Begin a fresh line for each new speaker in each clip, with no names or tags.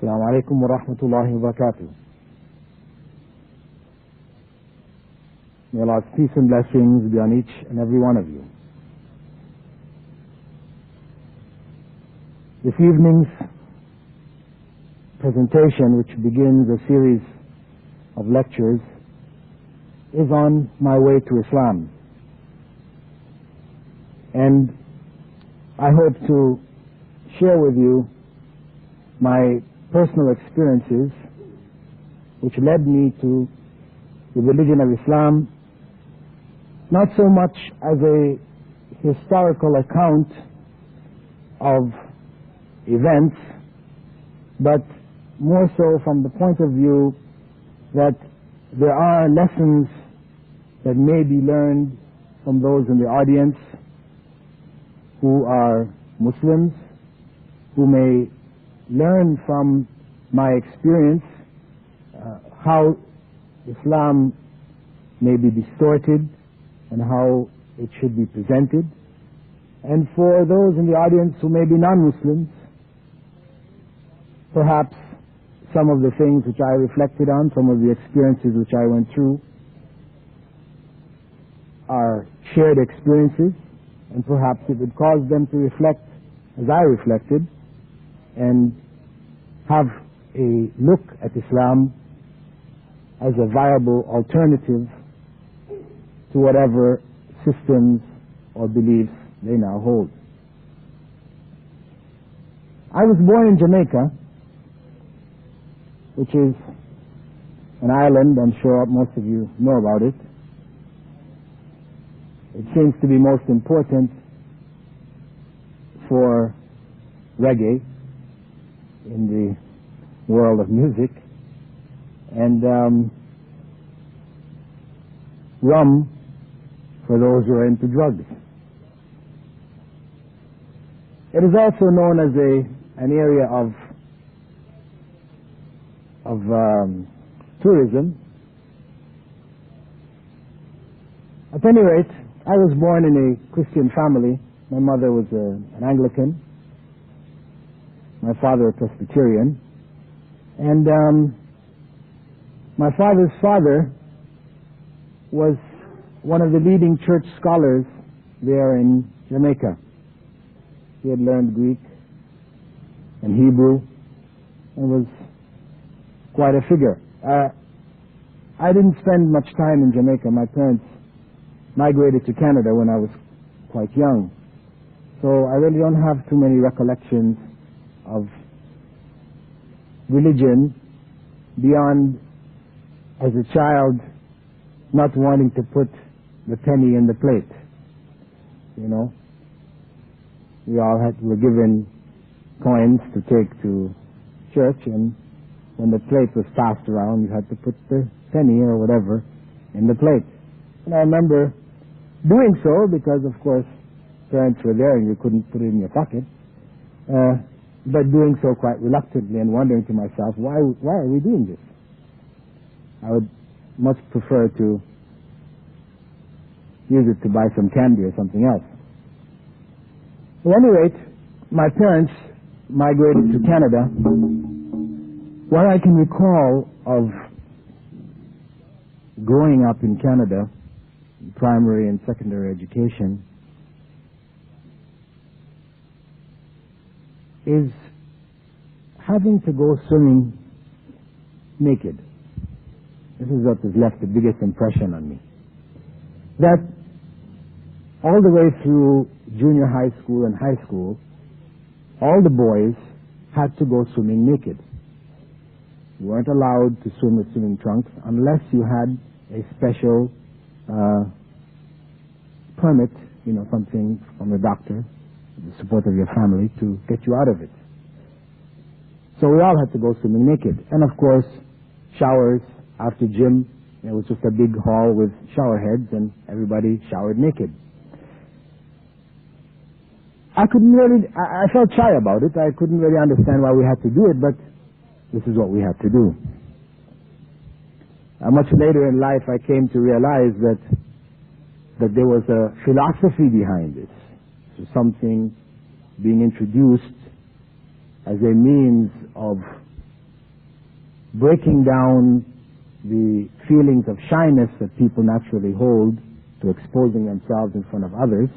Assalamu alaikum wa rahmatullahi wa barakatuh. May Allah's peace and blessings be on each and every one of you. This evening's presentation, which begins a series of lectures, is on my way to Islam. And I hope to share with you my personal experiences which led me to the religion of Islam, not so much as a historical account of events, but more so from the point of view that there are lessons that may be learned from those in the audience who are Muslims, who may learn from my experience how Islam may be distorted and how it should be presented. And for those in the audience who may be non-Muslims, perhaps some of the things which I reflected on, some of the experiences which I went through are shared experiences, and perhaps it would cause them to reflect as I reflected and have a look at Islam as a viable alternative to whatever systems or beliefs they now hold. I was born in Jamaica, which is an island. I'm sure most of you know about it. It seems to be most important for reggae in the world of music, and rum for those who are into drugs. It is also known as an area of tourism. At any rate, I was born in a Christian family. My mother was an Anglican, my father a Presbyterian, and my father's father was one of the leading church scholars there in Jamaica. He had learned Greek and Hebrew and was quite a figure. I didn't spend much time in Jamaica. My parents migrated to Canada when I was quite young, so I really don't have too many recollections of religion beyond, as a child, not wanting to put the penny in the plate. You know, we all were given coins to take to church, and when the plate was passed around, you had to put the penny or whatever in the plate. And I remember doing so because, of course, parents were there and you couldn't put it in your pocket, but doing so quite reluctantly and wondering to myself, why are we doing this? I would much prefer to use it to buy some candy or something else. At any rate, my parents migrated to Canada. What I can recall of growing up in Canada, primary and secondary education, is having to go swimming naked. This is what has left the biggest impression on me. That all the way through junior high school and high school, all the boys had to go swimming naked. You weren't allowed to swim with swimming trunks unless you had a special permit, something from the doctor, the support of your family, to get you out of it. So we all had to go swimming naked. And of course, showers after gym. It was just a big hall with shower heads and everybody showered naked. I felt shy about it. I couldn't really understand why we had to do it, but this is what we had to do. Much later in life I came to realize that there was a philosophy behind this. So something being introduced as a means of breaking down the feelings of shyness that people naturally hold to exposing themselves in front of others.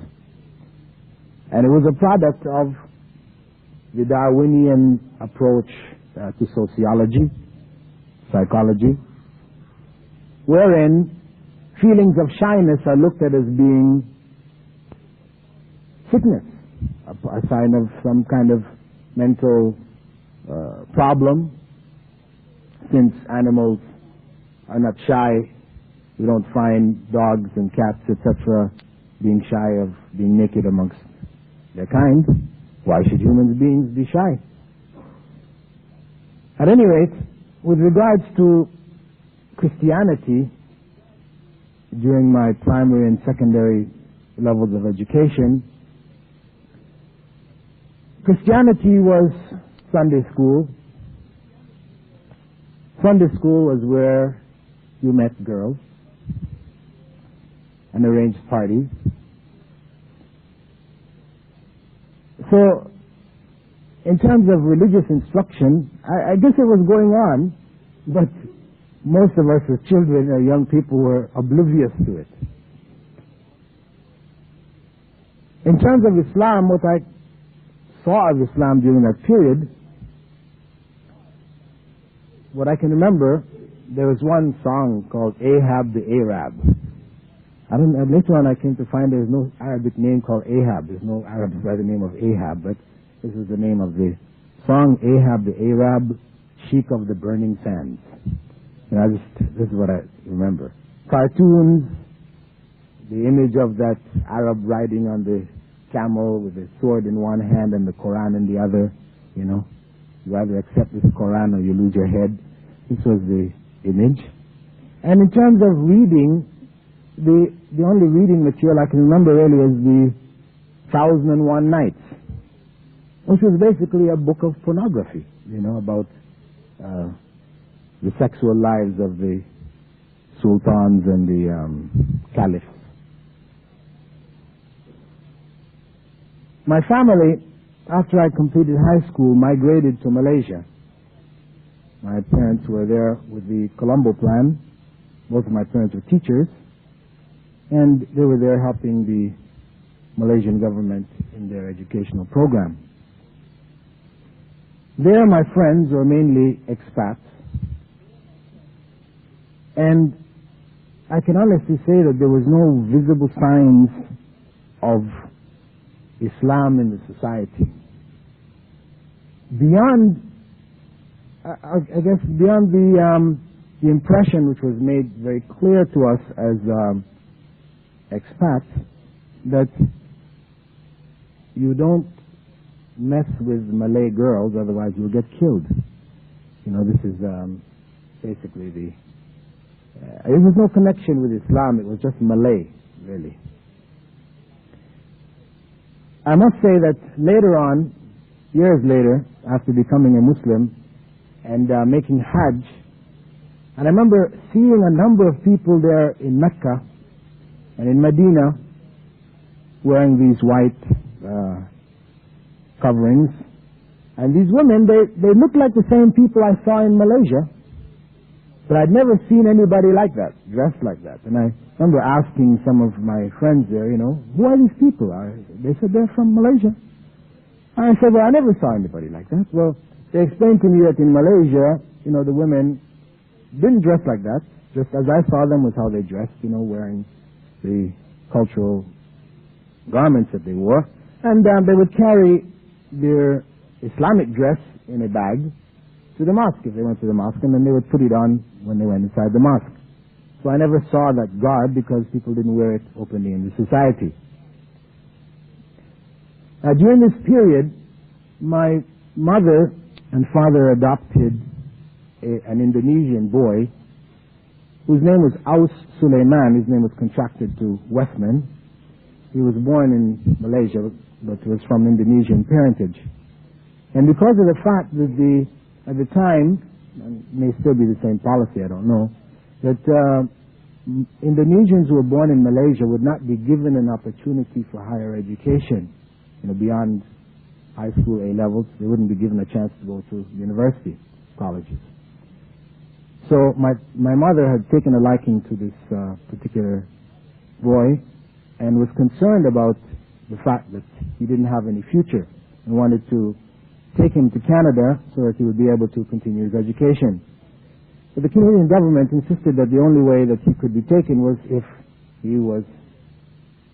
And it was a product of the Darwinian approach to sociology, psychology, wherein feelings of shyness are looked at as being sickness, a sign of some kind of mental problem. Since animals are not shy, we don't find dogs and cats, etc., being shy of being naked amongst their kind. Why should human beings be shy? At any rate, with regards to Christianity, during my primary and secondary levels of education, Christianity was Sunday school. Sunday school was where you met girls and arranged parties. So, in terms of religious instruction, I guess it was going on, but most of us as children or young people were oblivious to it. In terms of Islam, what I saw of Islam during that period, what I can remember, there was one song called Ahab the Arab. Later on I came to find there is no Arabic name called Ahab. There's no Arab by the name of Ahab, but this is the name of the song, Ahab the Arab, Sheik of the Burning Sands. And this is what I remember. Cartoons, the image of that Arab riding on the camel with a sword in one hand and the Qur'an in the other, you know. You either accept this Qur'an or you lose your head. This was the image. And in terms of reading, the only reading material I can remember really is the 1001 Nights, which was basically a book of pornography, you know, about the sexual lives of the sultans and the caliphs. My family, after I completed high school, migrated to Malaysia. My parents were there with the Colombo Plan. Both of my parents were teachers, and they were there helping the Malaysian government in their educational program. There, my friends were mainly expats, and I can honestly say that there was no visible signs of Islam in the society. Beyond, I guess, beyond the impression which was made very clear to us as expats, that you don't mess with Malay girls, otherwise you'll get killed. You know, this is basically the... there was no connection with Islam, it was just Malay, really. I must say that later on, years later, after becoming a Muslim and making Hajj, and I remember seeing a number of people there in Mecca and in Medina wearing these white coverings, and these women, they looked like the same people I saw in Malaysia, but I'd never seen anybody like that, dressed like that. And I remember asking some of my friends there, you know, who are these people? They said they're from Malaysia. And I said, well, I never saw anybody like that. Well, they explained to me that in Malaysia, you know, the women didn't dress like that. Just as I saw them was how they dressed, you know, wearing the cultural garments that they wore. And they would carry their Islamic dress in a bag to the mosque if they went to the mosque, and then they would put it on when they went inside the mosque. So I never saw that garb because people didn't wear it openly in the society. During this period, my mother and father adopted an Indonesian boy whose name was Aus Suleiman. His name was contracted to Westman. He was born in Malaysia, but was from Indonesian parentage. And because of the fact that at the time, and it may still be the same policy, I don't know, that Indonesians who were born in Malaysia would not be given an opportunity for higher education, you know, beyond high school A levels. They wouldn't be given a chance to go to university, colleges. So my mother had taken a liking to this particular boy and was concerned about the fact that he didn't have any future and wanted to take him to Canada so that he would be able to continue his education. But the Canadian government insisted that the only way that he could be taken was if he was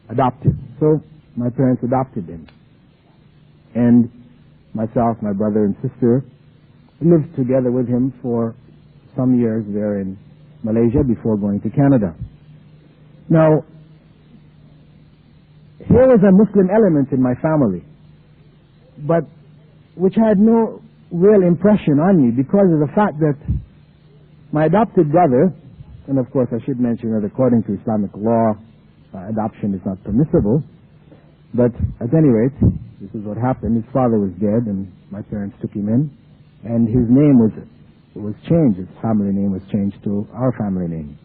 adopted. So my parents adopted him. And myself, my brother and sister lived together with him for some years there in Malaysia before going to Canada. Now, here was a Muslim element in my family, but which had no real impression on me because of the fact that my adopted brother, and of course I should mention that according to Islamic law, adoption is not permissible, but at any rate, this is what happened. His father was dead and my parents took him in, and his name was changed, his family name was changed to our family name.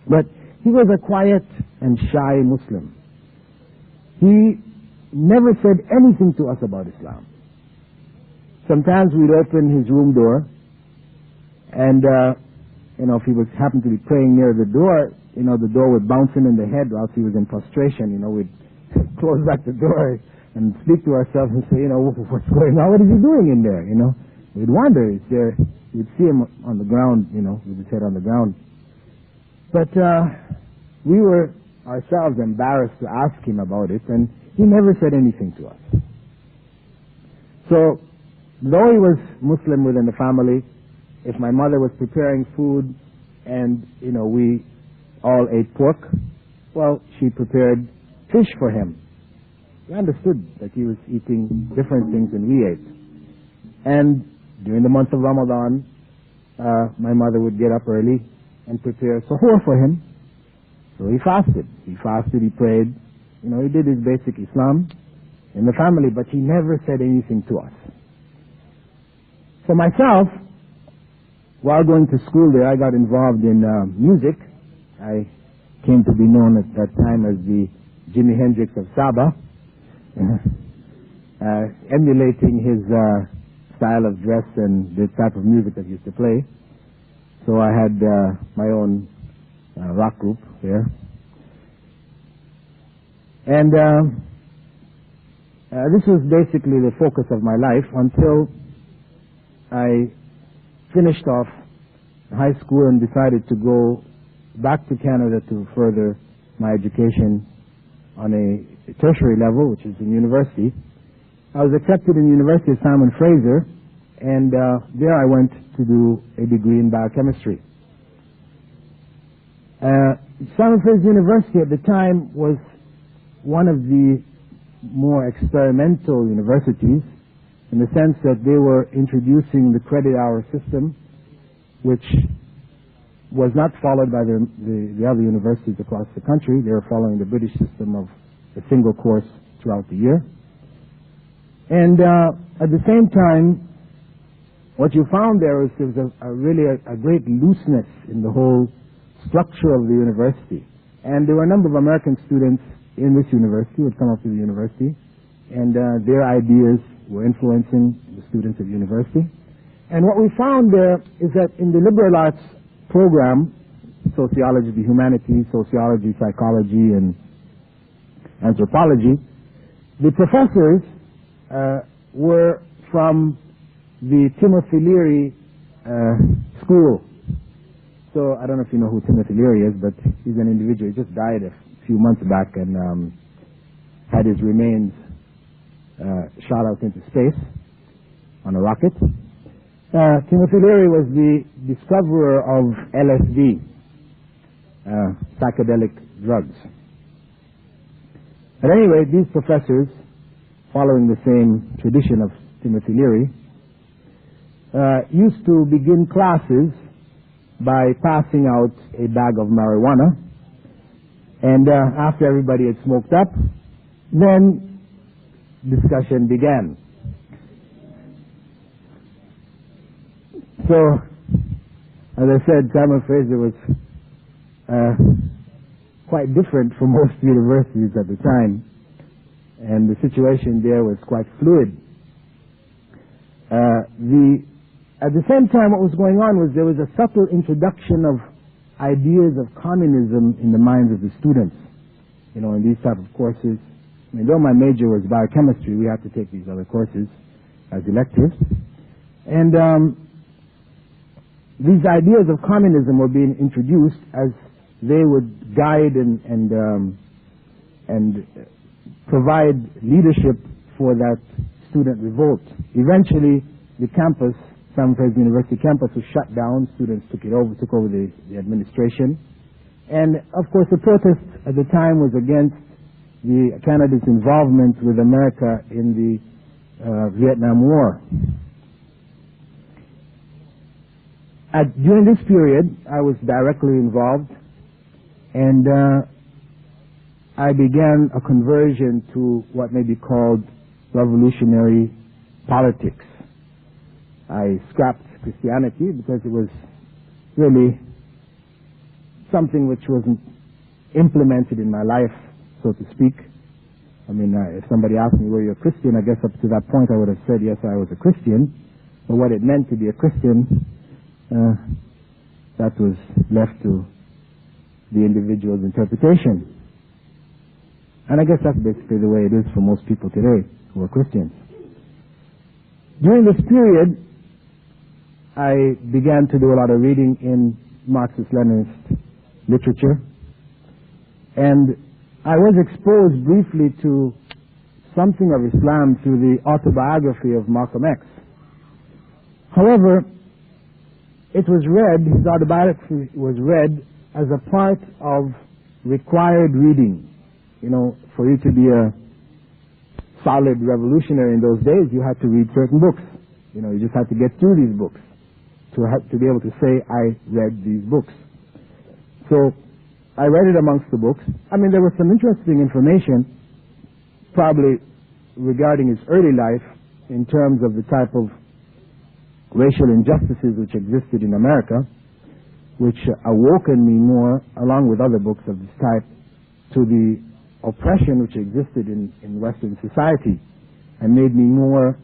But he was a quiet and shy Muslim. He never said anything to us about Islam. Sometimes we'd open his room door, and if he happened to be praying near the door, the door would bounce him in the head, or else he was in frustration. We'd close back the door and speak to ourselves and say, what's going on? What is he doing in there? We'd wonder. We'd see him on the ground, with his head on the ground. But we were ourselves embarrassed to ask him about it, and he never said anything to us. So, though he was Muslim within the family, if my mother was preparing food and, we all ate pork, well, she prepared fish for him. We understood that he was eating different things than we ate. And during the month of Ramadan, my mother would get up early and prepare suhoor for him. So he fasted. He prayed. He did his basic Islam in the family, but he never said anything to us. For myself, while going to school there, I got involved in music. I came to be known at that time as the Jimi Hendrix of Sabah, emulating his style of dress and the type of music that he used to play. So I had my own rock group there. And this was basically the focus of my life until I finished off high school and decided to go back to Canada to further my education on a tertiary level, which is in university. I was accepted in the University of Simon Fraser, and there I went to do a degree in biochemistry. Simon Fraser University at the time was one of the more experimental universities in the sense that they were introducing the credit hour system, which was not followed by the other universities across the country. They were following the British system of a single course throughout the year. And at the same time, what you found there was really a great looseness in the whole structure of the university. And there were a number of American students in this university who had come up to the university, and their ideas were influencing the students of the university. And what we found there is that in the liberal arts program, sociology, the humanities, sociology, psychology, and anthropology, the professors were from the Timothy Leary school. So I don't know if you know who Timothy Leary is, but he's an individual. He just died a few months back and had his remains shot out into space on a rocket. Timothy Leary was the discoverer of LSD, psychedelic drugs. At any rate, these professors, following the same tradition of Timothy Leary, used to begin classes by passing out a bag of marijuana, and after everybody had smoked up, then discussion began. So, as I said, Simon Fraser was quite different from most universities at the time, and the situation there was quite fluid. The At the same time, what was going on was there was a subtle introduction of ideas of communism in the minds of the students, in these type of courses. I mean, though my major was biochemistry, we had to take these other courses as electives. And these ideas of communism were being introduced as they would guide and provide leadership for that student revolt. Eventually, the campus, San Francisco University campus, was shut down. Students took over the administration. And of course, the protest at the time was against Canada's involvement with America in the Vietnam War. During this period, I was directly involved, and I began a conversion to what may be called revolutionary politics. I scrapped Christianity because it was really something which wasn't implemented in my life, so to speak. I mean, if somebody asked me, were you a Christian, I guess up to that point I would have said, yes, I was a Christian. But what it meant to be a Christian, that was left to the individual's interpretation. And I guess that's basically the way it is for most people today who are Christians. During this period, I began to do a lot of reading in Marxist-Leninist literature, and I was exposed briefly to something of Islam through the autobiography of Malcolm X. However, it was read, his autobiography was read as a part of required reading. For you to be a solid revolutionary in those days, you had to read certain books. You just had to get through these books to be able to say, I read these books. So I read it amongst the books. I mean, there was some interesting information, probably regarding his early life, in terms of the type of racial injustices which existed in America, which awoken me more, along with other books of this type, to the oppression which existed in Western society, and made me more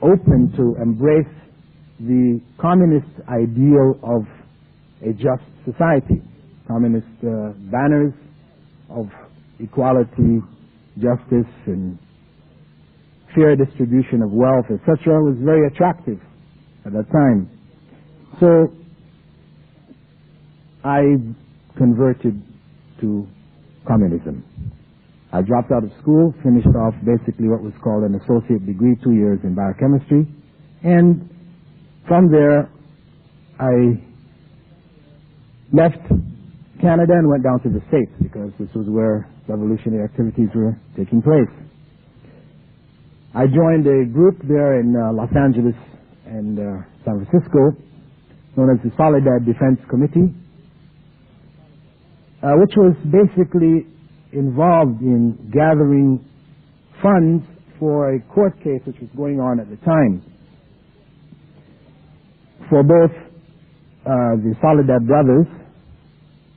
open to embrace the communist ideal of a just society. Communist banners of equality, justice, and fair distribution of wealth, etc., was very attractive at that time. So I converted to communism. I dropped out of school, finished off basically what was called an associate degree, 2 years in biochemistry, and from there I left Canada and went down to the States, because this was where revolutionary activities were taking place. I joined a group there in Los Angeles and San Francisco, known as the Solidarity Defense Committee, which was basically involved in gathering funds for a court case which was going on at the time for both the Soledad brothers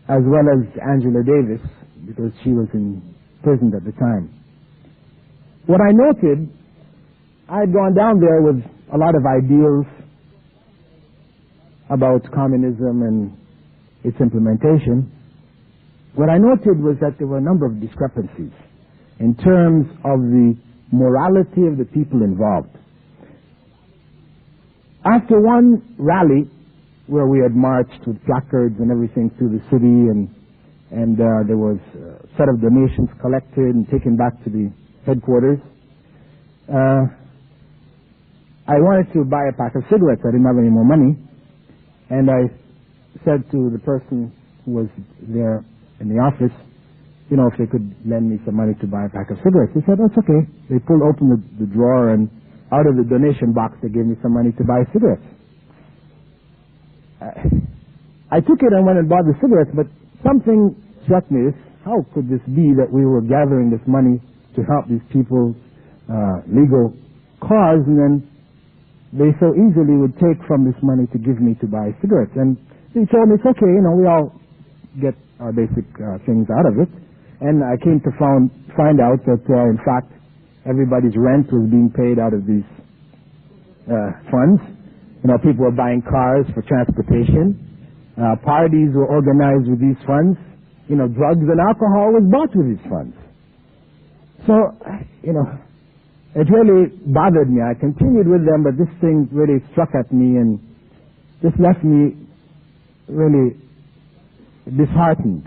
as well as Angela Davis, because she was imprisoned at the time. What I noted, I had gone down there with a lot of ideals about communism and its implementation. What I noted was that there were a number of discrepancies in terms of the morality of the people involved. After one rally, where we had marched with placards and everything through the city, and there was a set of donations collected and taken back to the headquarters, I wanted to buy a pack of cigarettes. I didn't have any more money, and I said to the person who was there in the office, if they could lend me some money to buy a pack of cigarettes. They said, that's okay. They pulled open the drawer, and out of the donation box they gave me some money to buy cigarettes. I took it and went and bought the cigarettes, but something struck me. How could this be that we were gathering this money to help these people's legal cause, and then they so easily would take from this money to give me to buy cigarettes? And they told me, it's okay, we all get our basic things out of it. And I came to find out that, in fact, everybody's rent was being paid out of these funds. You know, people were buying cars for transportation. Parties were organized with these funds. You know, drugs and alcohol was bought with these funds. So, you know, it really bothered me. I continued with them, but this thing really struck at me and just left me really disheartened.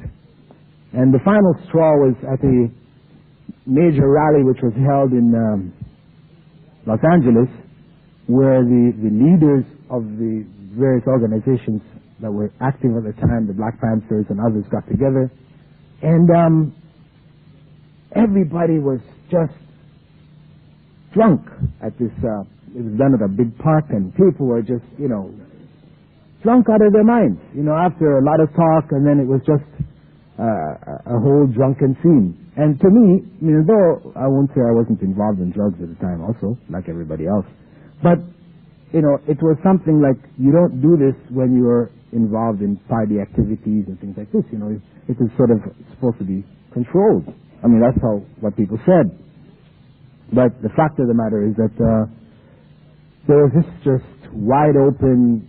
And the final straw was at a major rally which was held in Los Angeles, where the leaders of the various organizations that were active at the time, the Black Panthers and others, got together, and everybody was just drunk at this, it was done at a big park, and people were just, you know, drunk out of their minds, you know, after a lot of talk, and then it was just a whole drunken scene. And to me, you know, though I won't say I wasn't involved in drugs at the time also, like everybody else, but, you know, it was something like, you don't do this when you're involved in party activities and things like this, you know, it was sort of supposed to be controlled. I mean, that's what people said. But the fact of the matter is that there was this just wide open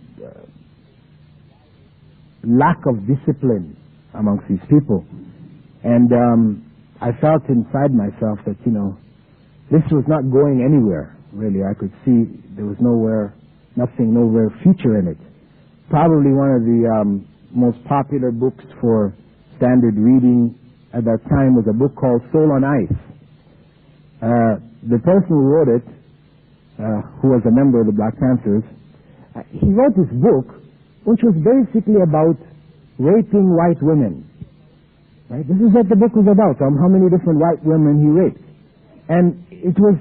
lack of discipline amongst these people. And I felt inside myself that, you know, this was not going anywhere, really. I could see there was nowhere future in it. Probably one of the most popular books for standard reading at that time was a book called Soul on Ice. The person who wrote it, who was a member of the Black Panthers, he wrote this book which was basically about raping white women. Right? This is what the book was about, how many different white women he raped. And it was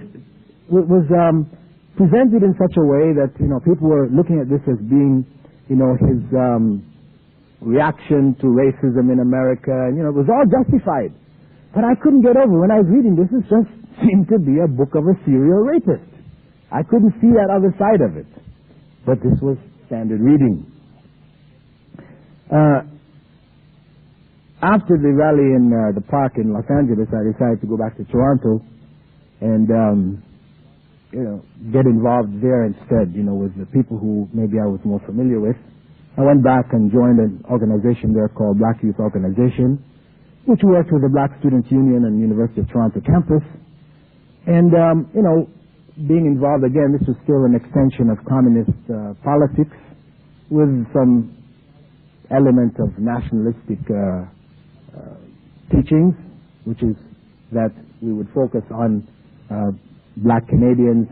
presented in such a way that, you know, people were looking at this as being, you know, his reaction to racism in America, and, you know, it was all justified. But I couldn't get over, when I was reading this, it just seemed to be a book of a serial rapist. I couldn't see that other side of it. But this was standard reading. After the rally in the park in Los Angeles, I decided to go back to Toronto and, you know, get involved there instead, you know, with the people who maybe I was more familiar with. I went back and joined an organization there called Black Youth Organization, which worked with the Black Students Union and University of Toronto campus. And, you know, being involved again, this was still an extension of communist politics with some element of nationalistic teachings, which is that we would focus on Black Canadians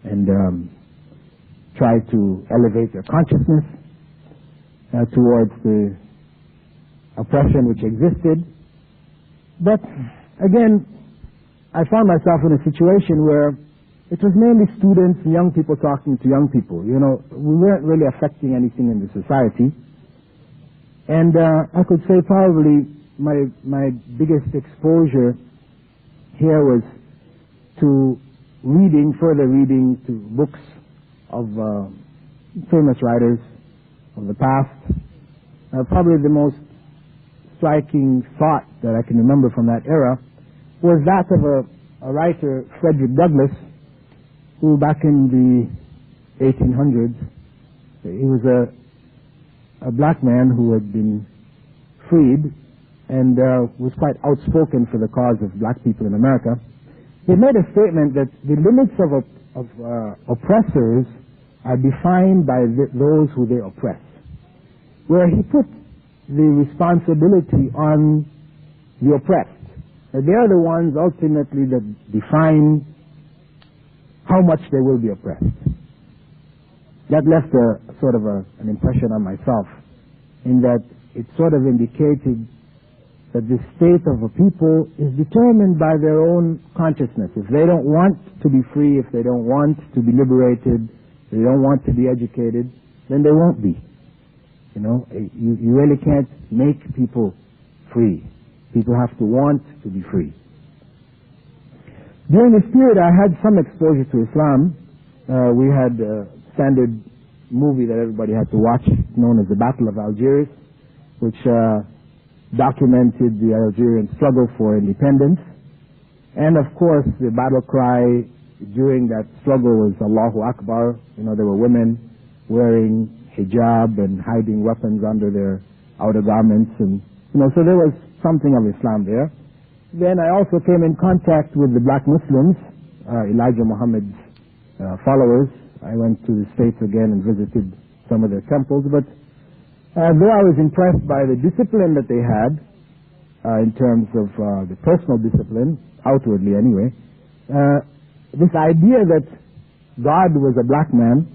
and try to elevate their consciousness towards the oppression which existed. But again, I found myself in a situation where it was mainly students and young people talking to young people. You know, we weren't really affecting anything in the society. And I could say probably my biggest exposure here was to further reading to books of famous writers of the past. Probably the most striking thought that I can remember from that era was that of a writer, Frederick Douglass, who back in the 1800s, he was a black man who had been freed and was quite outspoken for the cause of black people in America. He made a statement that the limits of oppressors are defined by those who they oppress, where he put the responsibility on the oppressed. They are the ones ultimately that define how much they will be oppressed. That left an impression on myself, in that it sort of indicated that the state of a people is determined by their own consciousness. If they don't want to be free, if they don't want to be liberated, if they don't want to be educated, then they won't be. You know, you really can't make people free. People have to want to be free. During this period, I had some exposure to Islam. We had a standard movie that everybody had to watch, known as The Battle of Algiers, which documented the Algerian struggle for independence. And of course, the battle cry during that struggle was Allahu Akbar. There were women wearing hijab and hiding weapons under their outer garments, and so there was something of Islam there. Then I also came in contact with the black Muslims, Elijah Muhammad's followers. I went to the States again and visited some of their temples, but though I was impressed by the discipline that they had, in terms of the personal discipline, outwardly anyway, this idea that God was a black man,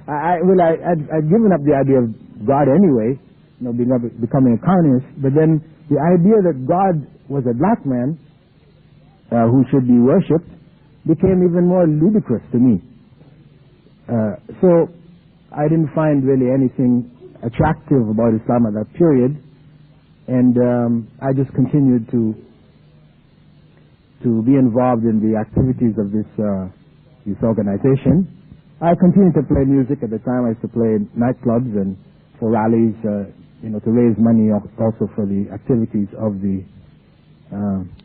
I'd given up the idea of God anyway, becoming a communist, but then the idea that God was a black man who should be worshipped became even more ludicrous to me. So I didn't find really anything attractive about Islam at that period, and I just continued to be involved in the activities of this organization. I continued to play music. At the time I used to play in nightclubs and for rallies, to raise money also for the activities of the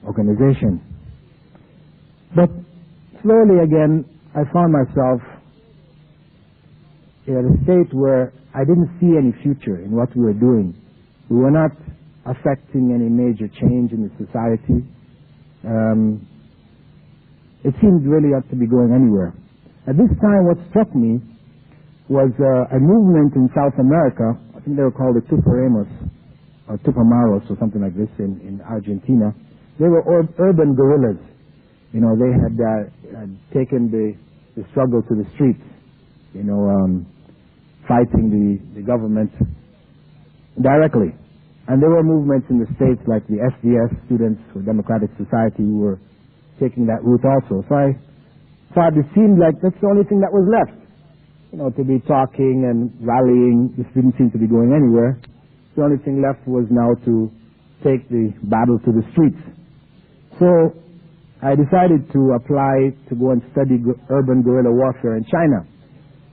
organization. But slowly again, I found myself at a state where I didn't see any future in what we were doing. We were not affecting any major change in the society. It seemed really not to be going anywhere. At this time, what struck me was a movement in South America. I think they were called the Tupamaros or something like this in Argentina. They were urban guerrillas. They had taken the struggle to the streets, fighting the government directly. And there were movements in the States like the SDS, Students for Democratic Society, who were taking that route also. So I thought it seemed like that's the only thing that was left. To be talking and rallying. This didn't seem to be going anywhere. The only thing left was now to take the battle to the streets. So I decided to apply to go and study urban guerrilla warfare in China.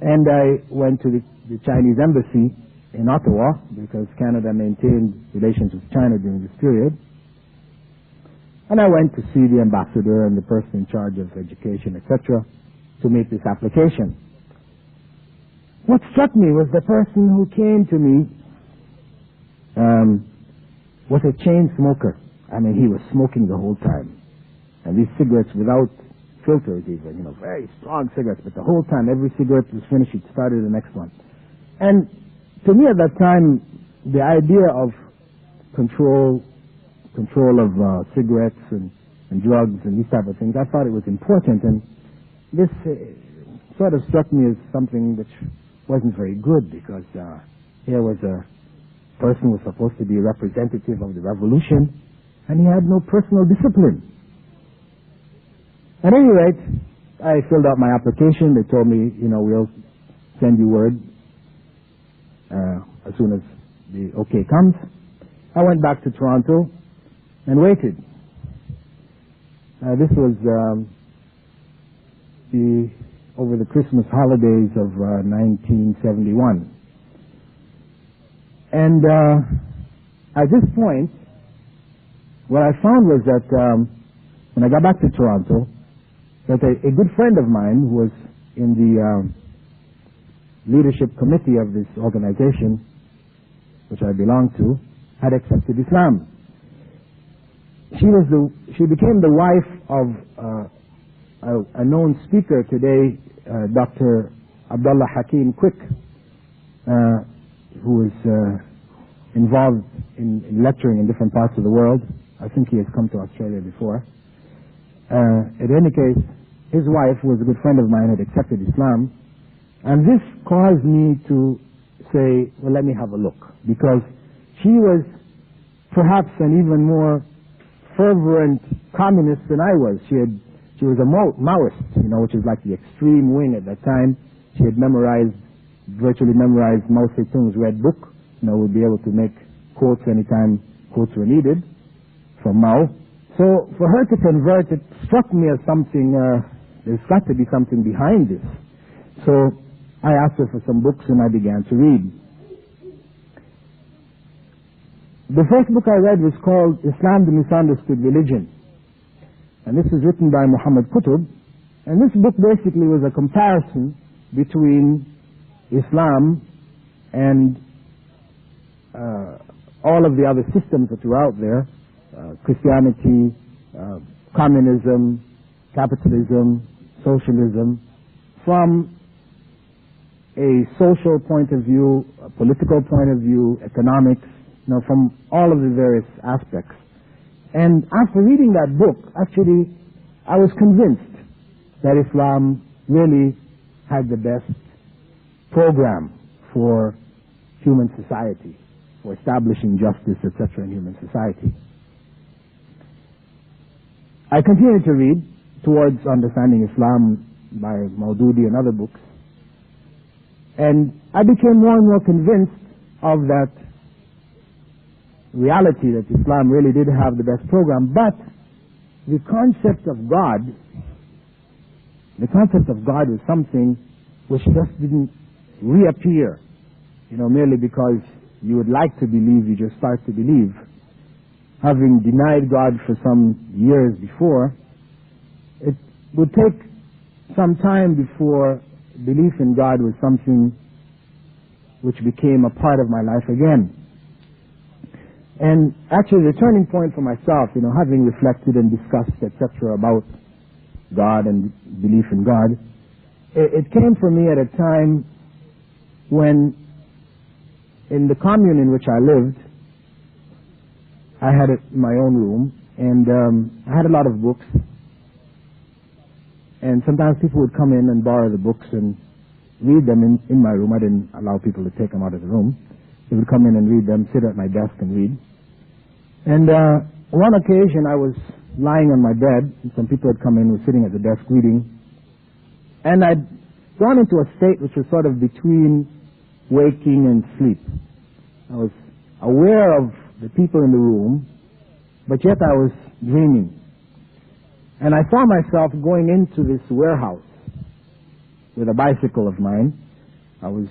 And I went to the Chinese embassy in Ottawa, because Canada maintained relations with China during this period. And I went to see the ambassador and the person in charge of education, etc., to make this application. What struck me was the person who came to me was a chain smoker. He was smoking the whole time. And these cigarettes without filters even, very strong cigarettes, but the whole time, every cigarette was finished, he'd started the next one. And to me at that time, the idea of control of cigarettes and drugs and these type of things, I thought it was important. And this sort of struck me as something which wasn't very good, because here was a person who was supposed to be a representative of the revolution, and he had no personal discipline. At any rate, I filled out my application. They told me, we'll send you word as soon as the okay comes. I went back to Toronto and waited. This was over the Christmas holidays of 1971. And at this point, what I found was that when I got back to Toronto, that a good friend of mine who was in the leadership committee of this organization, which I belonged to, had accepted Islam. She became the wife of a known speaker today, Dr. Abdullah Hakim Quick, who is involved in lecturing in different parts of the world. I think he has come to Australia before. In any case, his wife, who was a good friend of mine, had accepted Islam. And this caused me to say, well, let me have a look. Because she was perhaps an even more fervent communist than I was. She was a Maoist, which is like the extreme wing at that time. She had virtually memorized Mao Zedong's Red Book. Would be able to make quotes anytime quotes were needed from Mao. So for her to convert, it struck me as something, there's got to be something behind this. So I asked her for some books and I began to read. The first book I read was called Islam, the Misunderstood Religion. and this is written by Muhammad Qutb, and this book basically was a comparison between Islam and all of the other systems that were out there, Christianity, communism, capitalism, socialism, from a social point of view, a political point of view, economics, from all of the various aspects. And after reading that book, actually, I was convinced that Islam really had the best program for human society, for establishing justice, etc., in human society. I continued to read towards understanding Islam by Maududi and other books, and I became more and more convinced of that reality that Islam really did have the best program, but the concept of God was something which just didn't reappear, merely because you would like to believe, you just start to believe. Having denied God for some years before, it would take some time before belief in God was something which became a part of my life again. And actually the turning point for myself, having reflected and discussed, etc., about God and belief in God, it came for me at a time when, in the commune in which I lived, I had my own room, and I had a lot of books, and sometimes people would come in and borrow the books and read them in my room. I didn't allow people to take them out of the room. They would come in and read them, sit at my desk and read. And one occasion I was lying on my bed, and some people had come in, were sitting at the desk reading, and I'd gone into a state which was sort of between waking and sleep. I was aware of the people in the room, but yet I was dreaming. And I saw myself going into this warehouse with a bicycle of mine. I was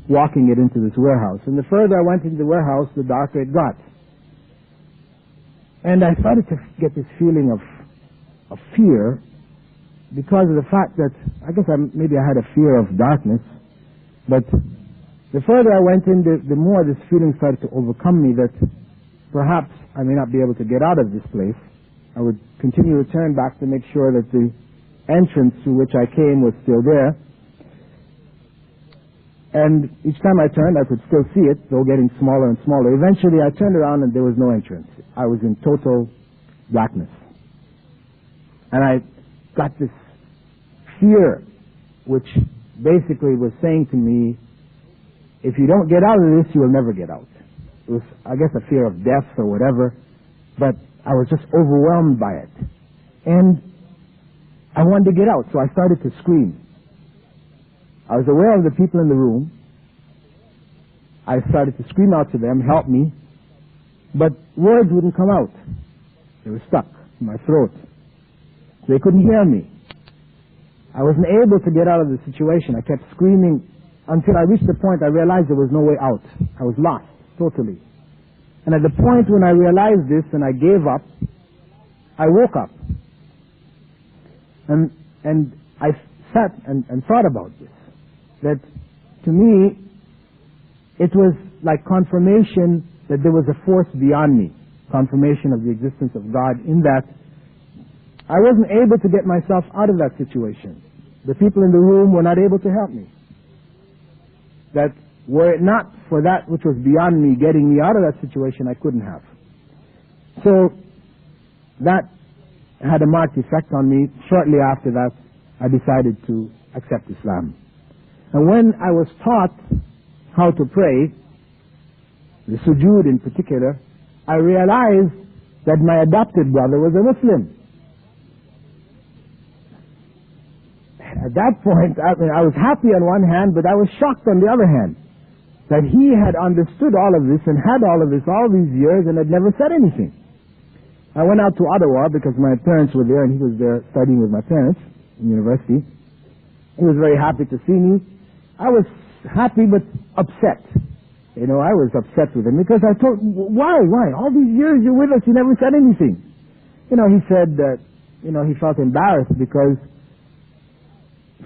walking it into this warehouse. And the further I went into the warehouse, the darker it got. And I started to get this feeling of fear, because of the fact that, I guess maybe I had a fear of darkness, but the further I went in, the more this feeling started to overcome me that perhaps I may not be able to get out of this place. I would continue to turn back to make sure that the entrance through which I came was still there. And each time I turned, I could still see it, though getting smaller and smaller. Eventually, I turned around and there was no entrance. I was in total blackness. And I got this fear, which basically was saying to me, if you don't get out of this, you will never get out. It was, I guess, a fear of death or whatever, but I was just overwhelmed by it. And I wanted to get out, so I started to scream. I was aware of the people in the room. I started to scream out to them, help me, but words wouldn't come out. They were stuck in my throat. They couldn't hear me. I wasn't able to get out of the situation. I kept screaming until I reached the point I realized there was no way out. I was lost, totally. And at the point when I realized this and I gave up, I woke up. And I sat and thought about this. That to me, it was like confirmation that there was a force beyond me. Confirmation of the existence of God, in that I wasn't able to get myself out of that situation. The people in the room were not able to help me. That were it not for that which was beyond me getting me out of that situation, I couldn't have. So that had a marked effect on me. Shortly after that, I decided to accept Islam. And when I was taught how to pray, the sujood in particular, I realized that my adopted brother was a Muslim. At that point, I was happy on one hand, but I was shocked on the other hand, that he had understood all of this and had all of this all these years and had never said anything. I went out to Ottawa because my parents were there and he was there studying with my parents in university. He was very happy to see me. I was happy but upset. I was upset with him because I told him, why? All these years you're with us, you never said anything. He said that he felt embarrassed because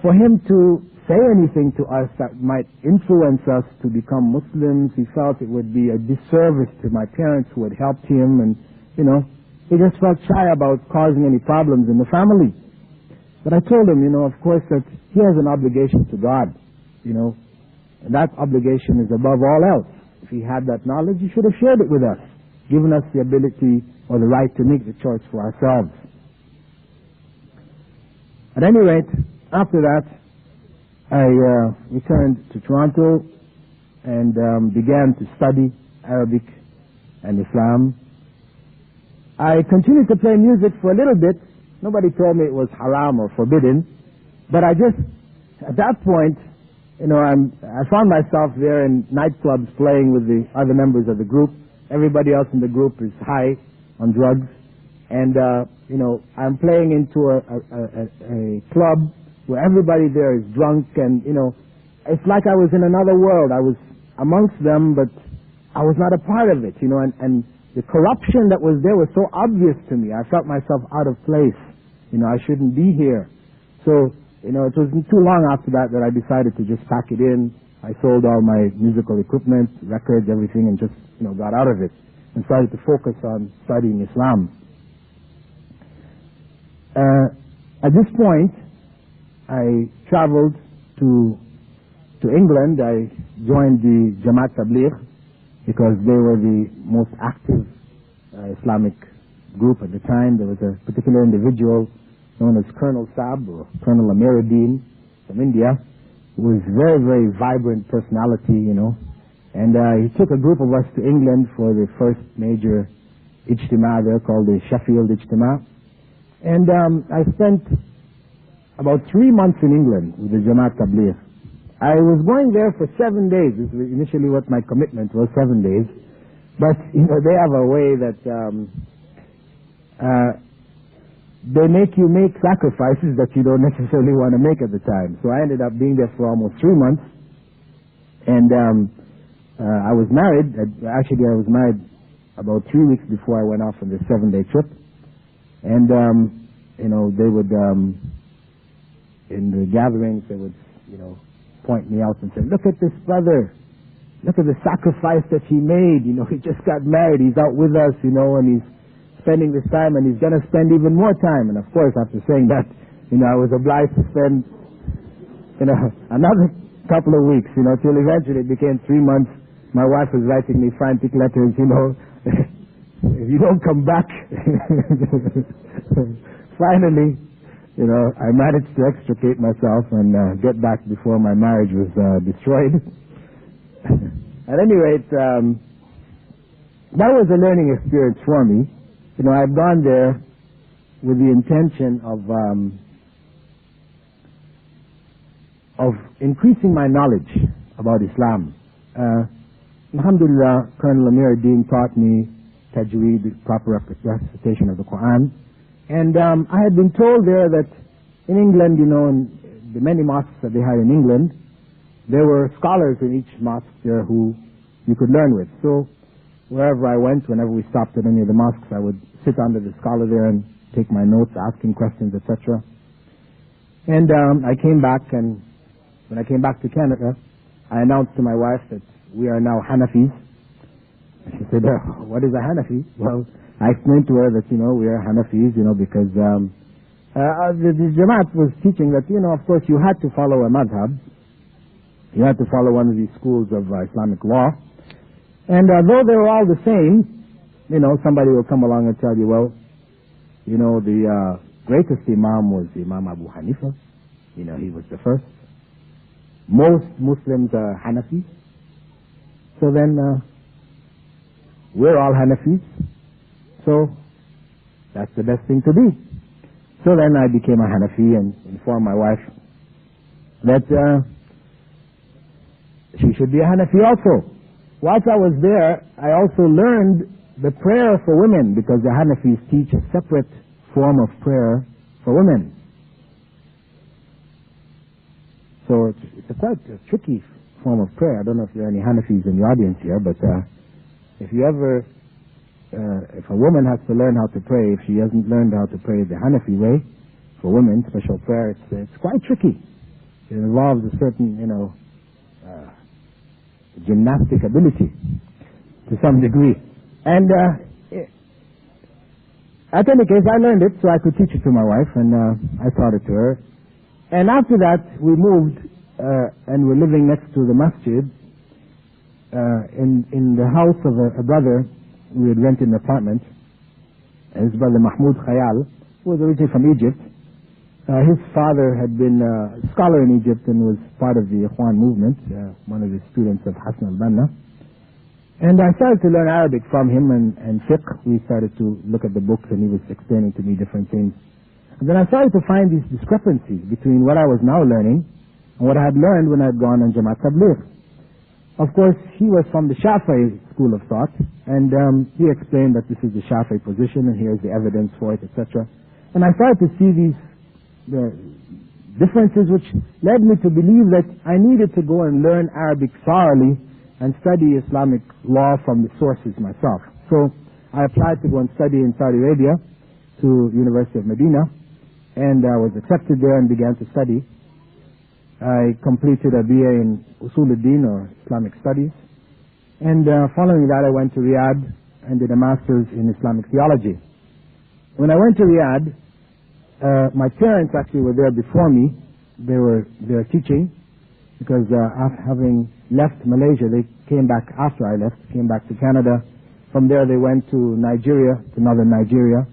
for him to say anything to us that might influence us to become Muslims, he felt it would be a disservice to my parents who had helped him, and, he just felt shy about causing any problems in the family. But I told him, of course, that he has an obligation to God, and that obligation is above all else. If he had that knowledge, he should have shared it with us, given us the ability or the right to make the choice for ourselves. At any rate, after that, I returned to Toronto and began to study Arabic and Islam. I continued to play music for a little bit. Nobody told me it was haram or forbidden, but at that point, I found myself there in nightclubs playing with the other members of the group. Everybody else in the group is high on drugs, and I'm playing into a club where everybody there is drunk, and it's like I was in another world. I was amongst them, but I was not a part of it, and the corruption that was there was so obvious to me. I felt myself out of place. I shouldn't be here. So, it wasn't too long after that I decided to just pack it in. I sold all my musical equipment, records, everything, and just, got out of it and started to focus on studying Islam. At this point, I traveled to England. I joined the Jamaat Tabligh because they were the most active Islamic group at the time. There was a particular individual known as Colonel Saab, or Colonel Ameenah Bilal from India, who was very, very vibrant personality, and he took a group of us to England for the first major ijtima there called the Sheffield Ijtima. And I spent about 3 months in England with the Jamaat Tabligh. I was going there for 7 days. This was initially what my commitment was, 7 days. But, they have a way that they make you make sacrifices that you don't necessarily want to make at the time. So I ended up being there for almost 3 months. And I was married. Actually, I was married about 3 weeks before I went off on this 7-day trip. And, they would, in the gatherings, they would, point me out and say, look at this brother. Look at the sacrifice that he made. He just got married. He's out with us, and he's spending this time, and he's going to spend even more time. And of course, after saying that, I was obliged to spend, another couple of weeks, till eventually it became 3 months. My wife was writing me frantic letters, if you don't come back. Finally, I managed to extricate myself and get back before my marriage was destroyed. At any rate, that was a learning experience for me. I've gone there with the intention of increasing my knowledge about Islam. Alhamdulillah, Colonel Amir Deen taught me tajweed, proper recitation of the Qur'an. And I had been told there that in England, in the many mosques that they had in England, there were scholars in each mosque there who you could learn with. So wherever I went, whenever we stopped at any of the mosques, I would sit under the scholar there and take my notes, asking questions, etc. And I came back, and when I came back to Canada, I announced to my wife that we are now Hanafis. She said, what is a Hanafi? Well, I explained to her that, we are Hanafis, because the Jamaat was teaching that, of course, you had to follow a madhab. You had to follow one of these schools of Islamic law. And though they were all the same, somebody will come along and tell you, well, the greatest Imam was Imam Abu Hanifa. He was the first. Most Muslims are Hanafis. So then, we're all Hanafis. So, that's the best thing to be. So then I became a Hanafi and informed my wife that she should be a Hanafi also. Whilst I was there, I also learned the prayer for women, because the Hanafis teach a separate form of prayer for women. So it's a quite a tricky form of prayer. I don't know if there are any Hanafis in the audience here, but if you ever if a woman has to learn how to pray, if she hasn't learned how to pray the Hanafi way, for women, special prayer, it's quite tricky. It involves a certain, gymnastic ability to some degree. And at any case, I learned it so I could teach it to my wife, and I taught it to her. And after that, we moved and we're living next to the masjid in the house of a brother. We had rented an apartment. And his brother Mahmoud Khayal, who was originally from Egypt. His father had been a scholar in Egypt and was part of the Ikhwan movement, one of the students of Hassan al-Banna. And I started to learn Arabic from him and fiqh. We started to look at the books and he was explaining to me different things. And then I started to find these discrepancies between what I was now learning and what I had learned when I had gone on Jamaat Tabligh. Of course, he was from the Shafi'i school of thought, and he explained that this is the Shafi'i position and here's the evidence for it, etc. And I started to see these differences which led me to believe that I needed to go and learn Arabic thoroughly and study Islamic law from the sources myself. So I applied to go and study in Saudi Arabia to University of Medina, and I was accepted there and began to study. I completed a BA in Usul al-Din, or Islamic Studies, and following that I went to Riyadh and did a master's in Islamic Theology. When I went to Riyadh, my parents actually were there before me. They were there teaching, because after having left Malaysia, they came back after I left, came back to Canada. From there they went to Nigeria, to northern Nigeria,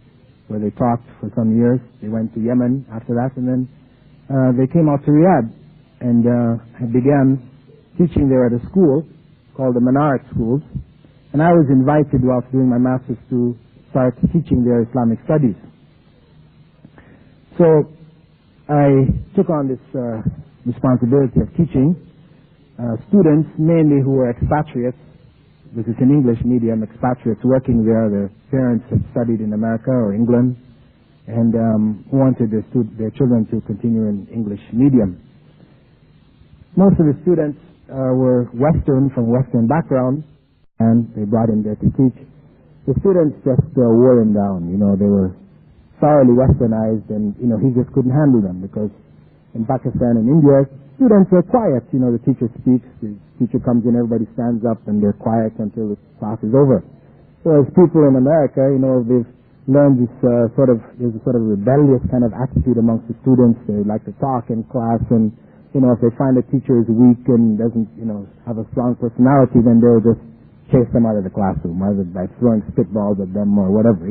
where they taught for some years. They went to Yemen after that, and then they came out to Riyadh and began teaching there at a school called the Minaret Schools. And I was invited whilst doing my master's to start teaching their Islamic studies. So I took on this responsibility of teaching students mainly who were expatriates, because it's an English medium, expatriates working there. Their parents had studied in America or England and wanted their children to continue in English medium. Most of the students were Western, from Western background, and they brought him there to teach. The students just wore him down. They were thoroughly westernized, and he just couldn't handle them, because in Pakistan and India, students are quiet. The teacher speaks, the teacher comes in, everybody stands up, and they're quiet until the class is over. Whereas people in America, they've learned this there's a sort of rebellious kind of attitude amongst the students. They like to talk in class, and if they find a teacher is weak and doesn't have a strong personality, then they'll just chase them out of the classroom, either by throwing spitballs at them or whatever.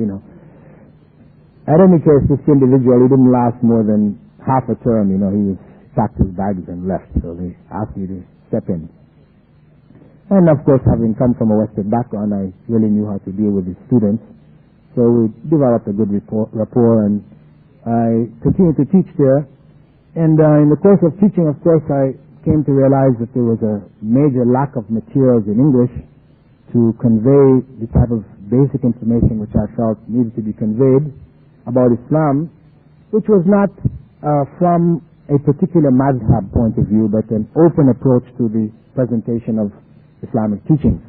At any case, this individual, he didn't last more than half a term. He packed his bags and left, so they asked me to step in. And of course, having come from a Western background, I really knew how to deal with the students. So we developed a good rapport, and I continued to teach there. And in the course of teaching, of course, I came to realize that there was a major lack of materials in English to convey the type of basic information which I felt needed to be conveyed about Islam, which was not from a particular madhab point of view, but an open approach to the presentation of Islamic teachings.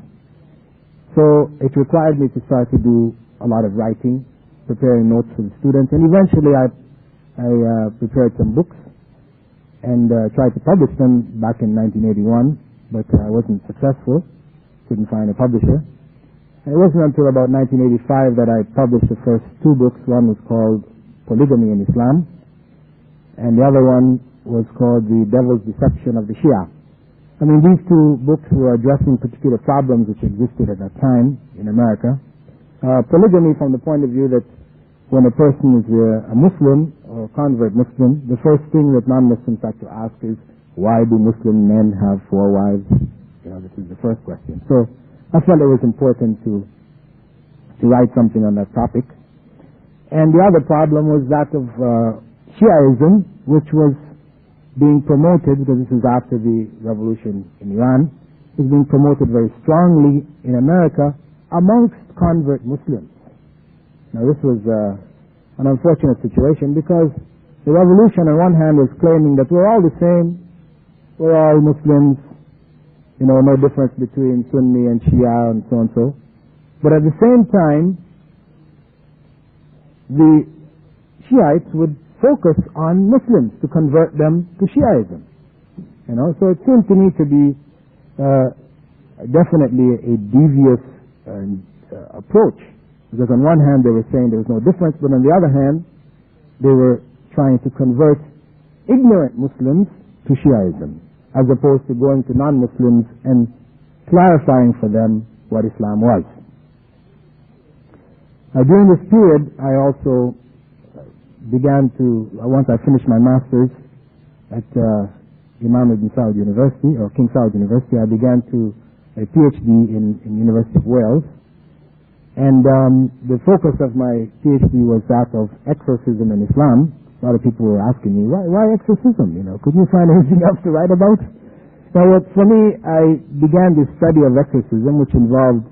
So it required me to start to do a lot of writing, preparing notes for the students, and eventually I prepared some books and tried to publish them back in 1981, but I wasn't successful, couldn't find a publisher. And it wasn't until about 1985 that I published the first two books. One was called Polygamy in Islam, and the other one was called The Devil's Deception of the Shia. These two books were addressing particular problems which existed at that time in America. Polygamy from the point of view that when a person is a Muslim or convert Muslim, the first thing that non-Muslims have to ask is, why do Muslim men have 4 wives? This is the first question. So I felt it was important to write something on that topic. And the other problem was that of Shiaism, which was being promoted, because this is after the revolution in Iran, was being promoted very strongly in America amongst convert Muslims. Now this was an unfortunate situation, because the revolution on one hand was claiming that we're all the same, we're all Muslims, no difference between Sunni and Shia and so and so. But at the same time, the Shiites would focus on Muslims to convert them to Shiaism. So it seemed to me to be definitely a devious approach, because on one hand they were saying there was no difference, but on the other hand they were trying to convert ignorant Muslims to Shiaism, as opposed to going to non-Muslims and clarifying for them what Islam was. During this period, I also began to, once I finished my master's at Imam Ibn Saud University, or King Saud University, I began to a PhD in University of Wales. And the focus of my PhD was that of exorcism in Islam. A lot of people were asking me, why exorcism? Could you find anything else to write about? Now, for me, I began this study of exorcism, which involved,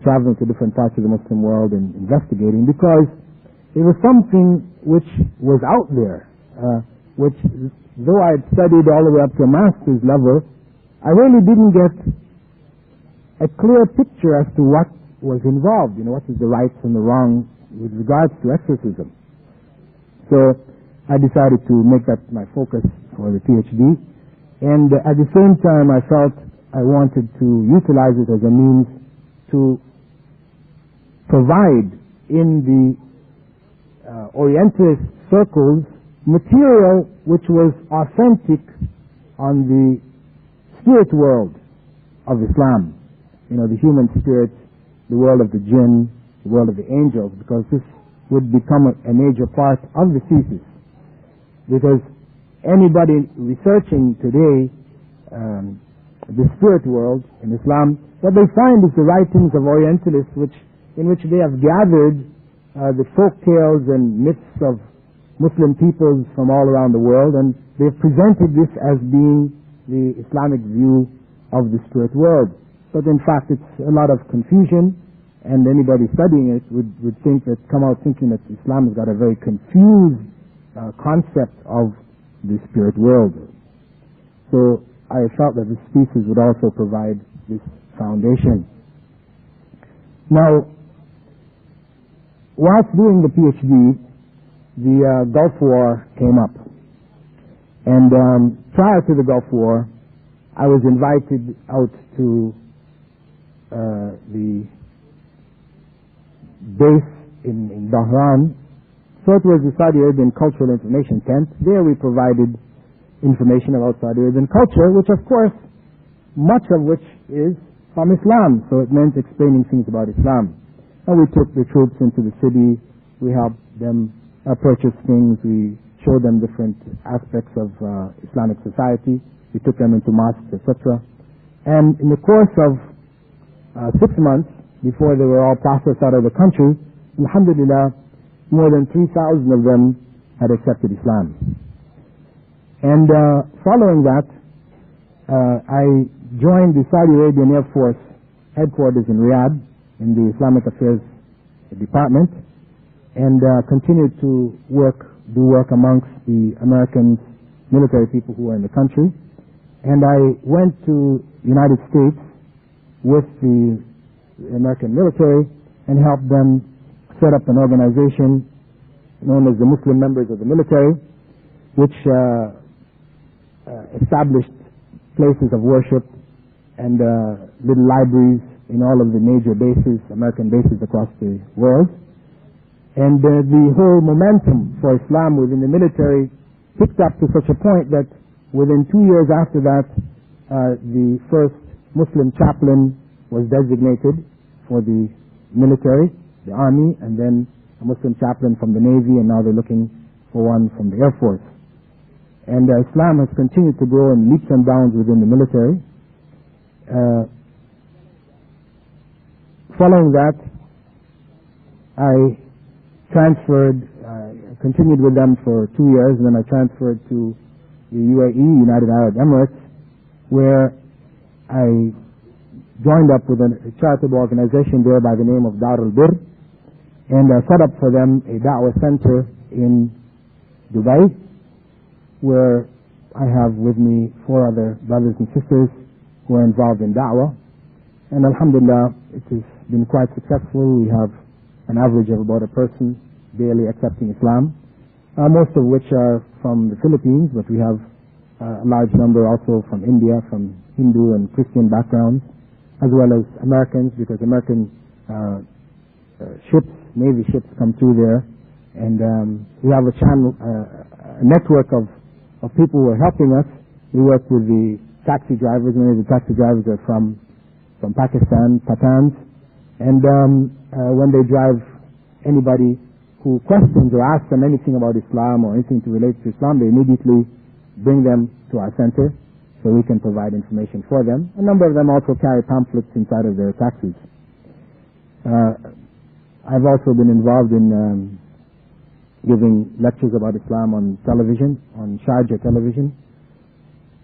traveling to different parts of the Muslim world and investigating, because it was something which was out there, which, though I had studied all the way up to a master's level, I really didn't get a clear picture as to what was involved, what is the rights and the wrong with regards to exorcism. So I decided to make that my focus for the PhD, and at the same time I felt I wanted to utilize it as a means to provide in the Orientalist circles material which was authentic on the spirit world of Islam, the human spirit, the world of the jinn, the world of the angels, because this would become a major part of the thesis. Because anybody researching today the spirit world in Islam, what they find is the writings of Orientalists in which they have gathered the folk tales and myths of Muslim peoples from all around the world, and they've presented this as being the Islamic view of the spirit world. But in fact it's a lot of confusion, and anybody studying it would come out thinking that Islam has got a very confused concept of the spirit world. So I felt that this thesis would also provide this foundation. Now, whilst doing the PhD, the Gulf War came up. And prior to the Gulf War, I was invited out to the base in Bahrain. So it was the Saudi Arabian Cultural Information Tent. There we provided information about Saudi Arabian culture, which of course, much of which is from Islam. So it meant explaining things about Islam. And we took the troops into the city. We helped them purchase things. We showed them different aspects of Islamic society. We took them into mosques, etc. And in the course of 6 months, before they were all processed out of the country, alhamdulillah, more than 3,000 of them had accepted Islam. And following that, I joined the Saudi Arabian Air Force headquarters in Riyadh in the Islamic Affairs Department, and continued to do work amongst the American military people who were in the country. And I went to the United States with the American military and helped them set up an organization known as the Muslim Members of the Military, which established places of worship and little libraries in all of the major bases, American bases across the world. And the whole momentum for Islam within the military picked up to such a point that within 2 years after that, the first Muslim chaplain was designated for the military, the army, and then a Muslim chaplain from the Navy, and now they're looking for one from the Air Force. And Islam has continued to grow in leaps and bounds within the military. Following that, I continued with them for 2 years, and then I transferred to the UAE, United Arab Emirates, where I joined up with a charitable organization there by the name of Dar al-Bir, and set up for them a da'wah center in Dubai, where I have with me 4 other brothers and sisters who are involved in da'wah. And alhamdulillah, it has been quite successful. We have an average of about a person daily accepting Islam, most of which are from the Philippines, but we have a large number also from India, from Hindu and Christian backgrounds, as well as Americans, because American ships, Navy ships come through there. And we have a channel, a network of people who are helping us. We work with the taxi drivers. Many of the taxi drivers are from Pakistan, Pathans. And when they drive anybody who questions or asks them anything about Islam or anything to relate to Islam, they immediately bring them to our center so we can provide information for them. A number of them also carry pamphlets inside of their taxis. I've also been involved in giving lectures about Islam on television, on Sharjah television,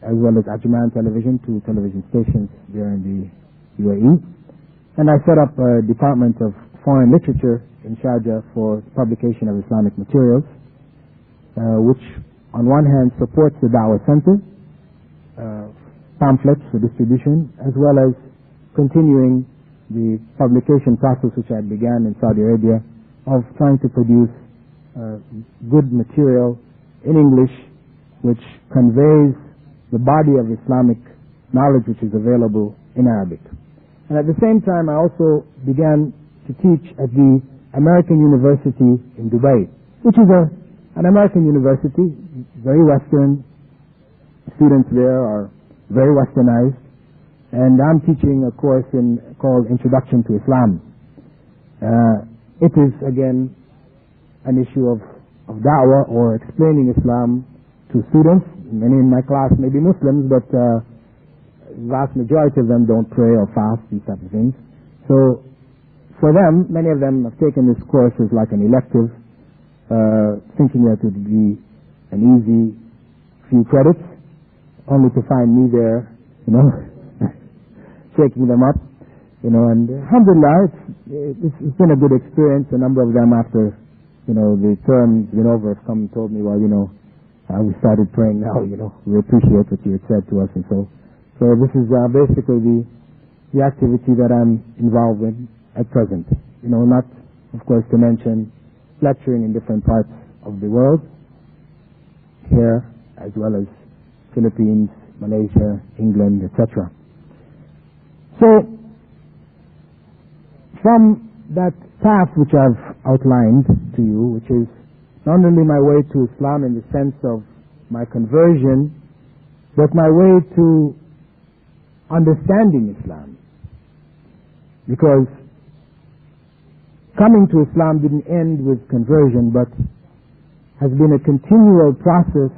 as well as Ajman television, 2 television stations there in the UAE. And I set up a department of foreign literature in Sharjah for publication of Islamic materials, which on one hand supports the Dawah Center, pamphlets for distribution, as well as continuing the publication process which I began in Saudi Arabia of trying to produce good material in English which conveys the body of Islamic knowledge which is available in Arabic. And at the same time, I also began to teach at the American University in Dubai, which is an American university, very Western. Students there are very Westernized. And I'm teaching a course called Introduction to Islam. It is, again, an issue of da'wah or explaining Islam to students. Many in my class may be Muslims, but the vast majority of them don't pray or fast, these type of things. So for them, many of them have taken this course as like an elective, thinking that it would be an easy few credits, only to find me there, shaking them up, and alhamdulillah, it's been a good experience. A number of them after, the term's been over have come and told me, well, we started praying now, we appreciate what you had said to us, and so this is basically the activity that I'm involved with at present. Not, of course, to mention lecturing in different parts of the world, here as well as Philippines, Malaysia, England, etc. So, from that path which I've outlined to you, which is not only my way to Islam in the sense of my conversion, but my way to understanding Islam. Because coming to Islam didn't end with conversion, but has been a continual process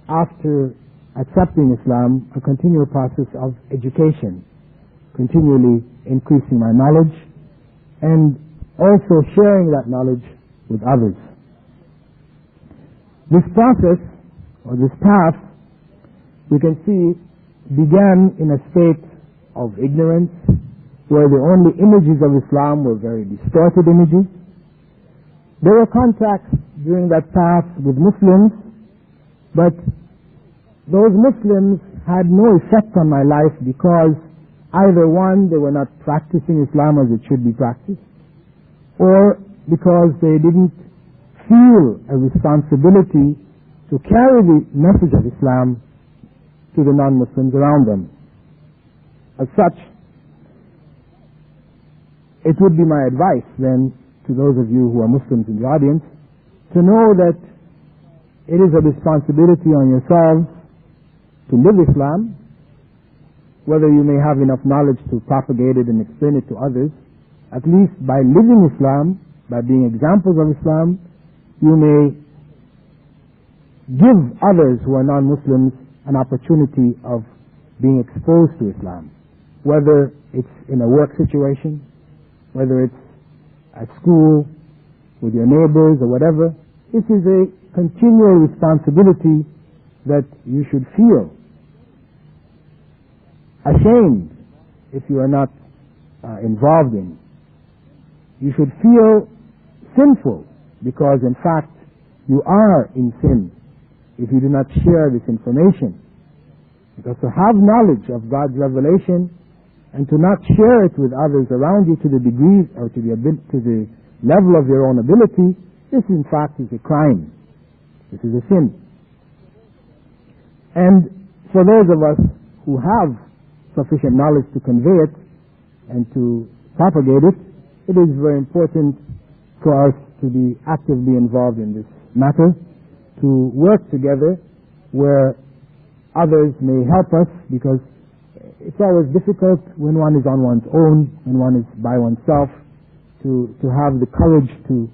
after accepting Islam, a continual process of education, continually increasing my knowledge and also sharing that knowledge with others. This process, or this path, we can see began in a state of ignorance, where the only images of Islam were very distorted images. There were contacts during that path with Muslims, but those Muslims had no effect on my life because either one, they were not practicing Islam as it should be practiced, or because they didn't feel a responsibility to carry the message of Islam to the non-Muslims around them. As such, it would be my advice then to those of you who are Muslims in the audience to know that it is a responsibility on yourselves to live Islam, whether you may have enough knowledge to propagate it and explain it to others. At least by living Islam, by being examples of Islam, you may give others who are non-Muslims an opportunity of being exposed to Islam, whether it's in a work situation, whether it's at school, with your neighbors or whatever. This is a continual responsibility that you should feel ashamed if you are not involved in. You should feel sinful because in fact you are in sin if you do not share this information. Because to have knowledge of God's revelation and to not share it with others around you to the degree or to the level of your own ability, this in fact is a crime. This is a sin. And for those of us who have sufficient knowledge to convey it and to propagate it, it is very important for us to be actively involved in this matter, to work together where others may help us, because it's always difficult when one is on one's own, when one is by oneself, to have the courage to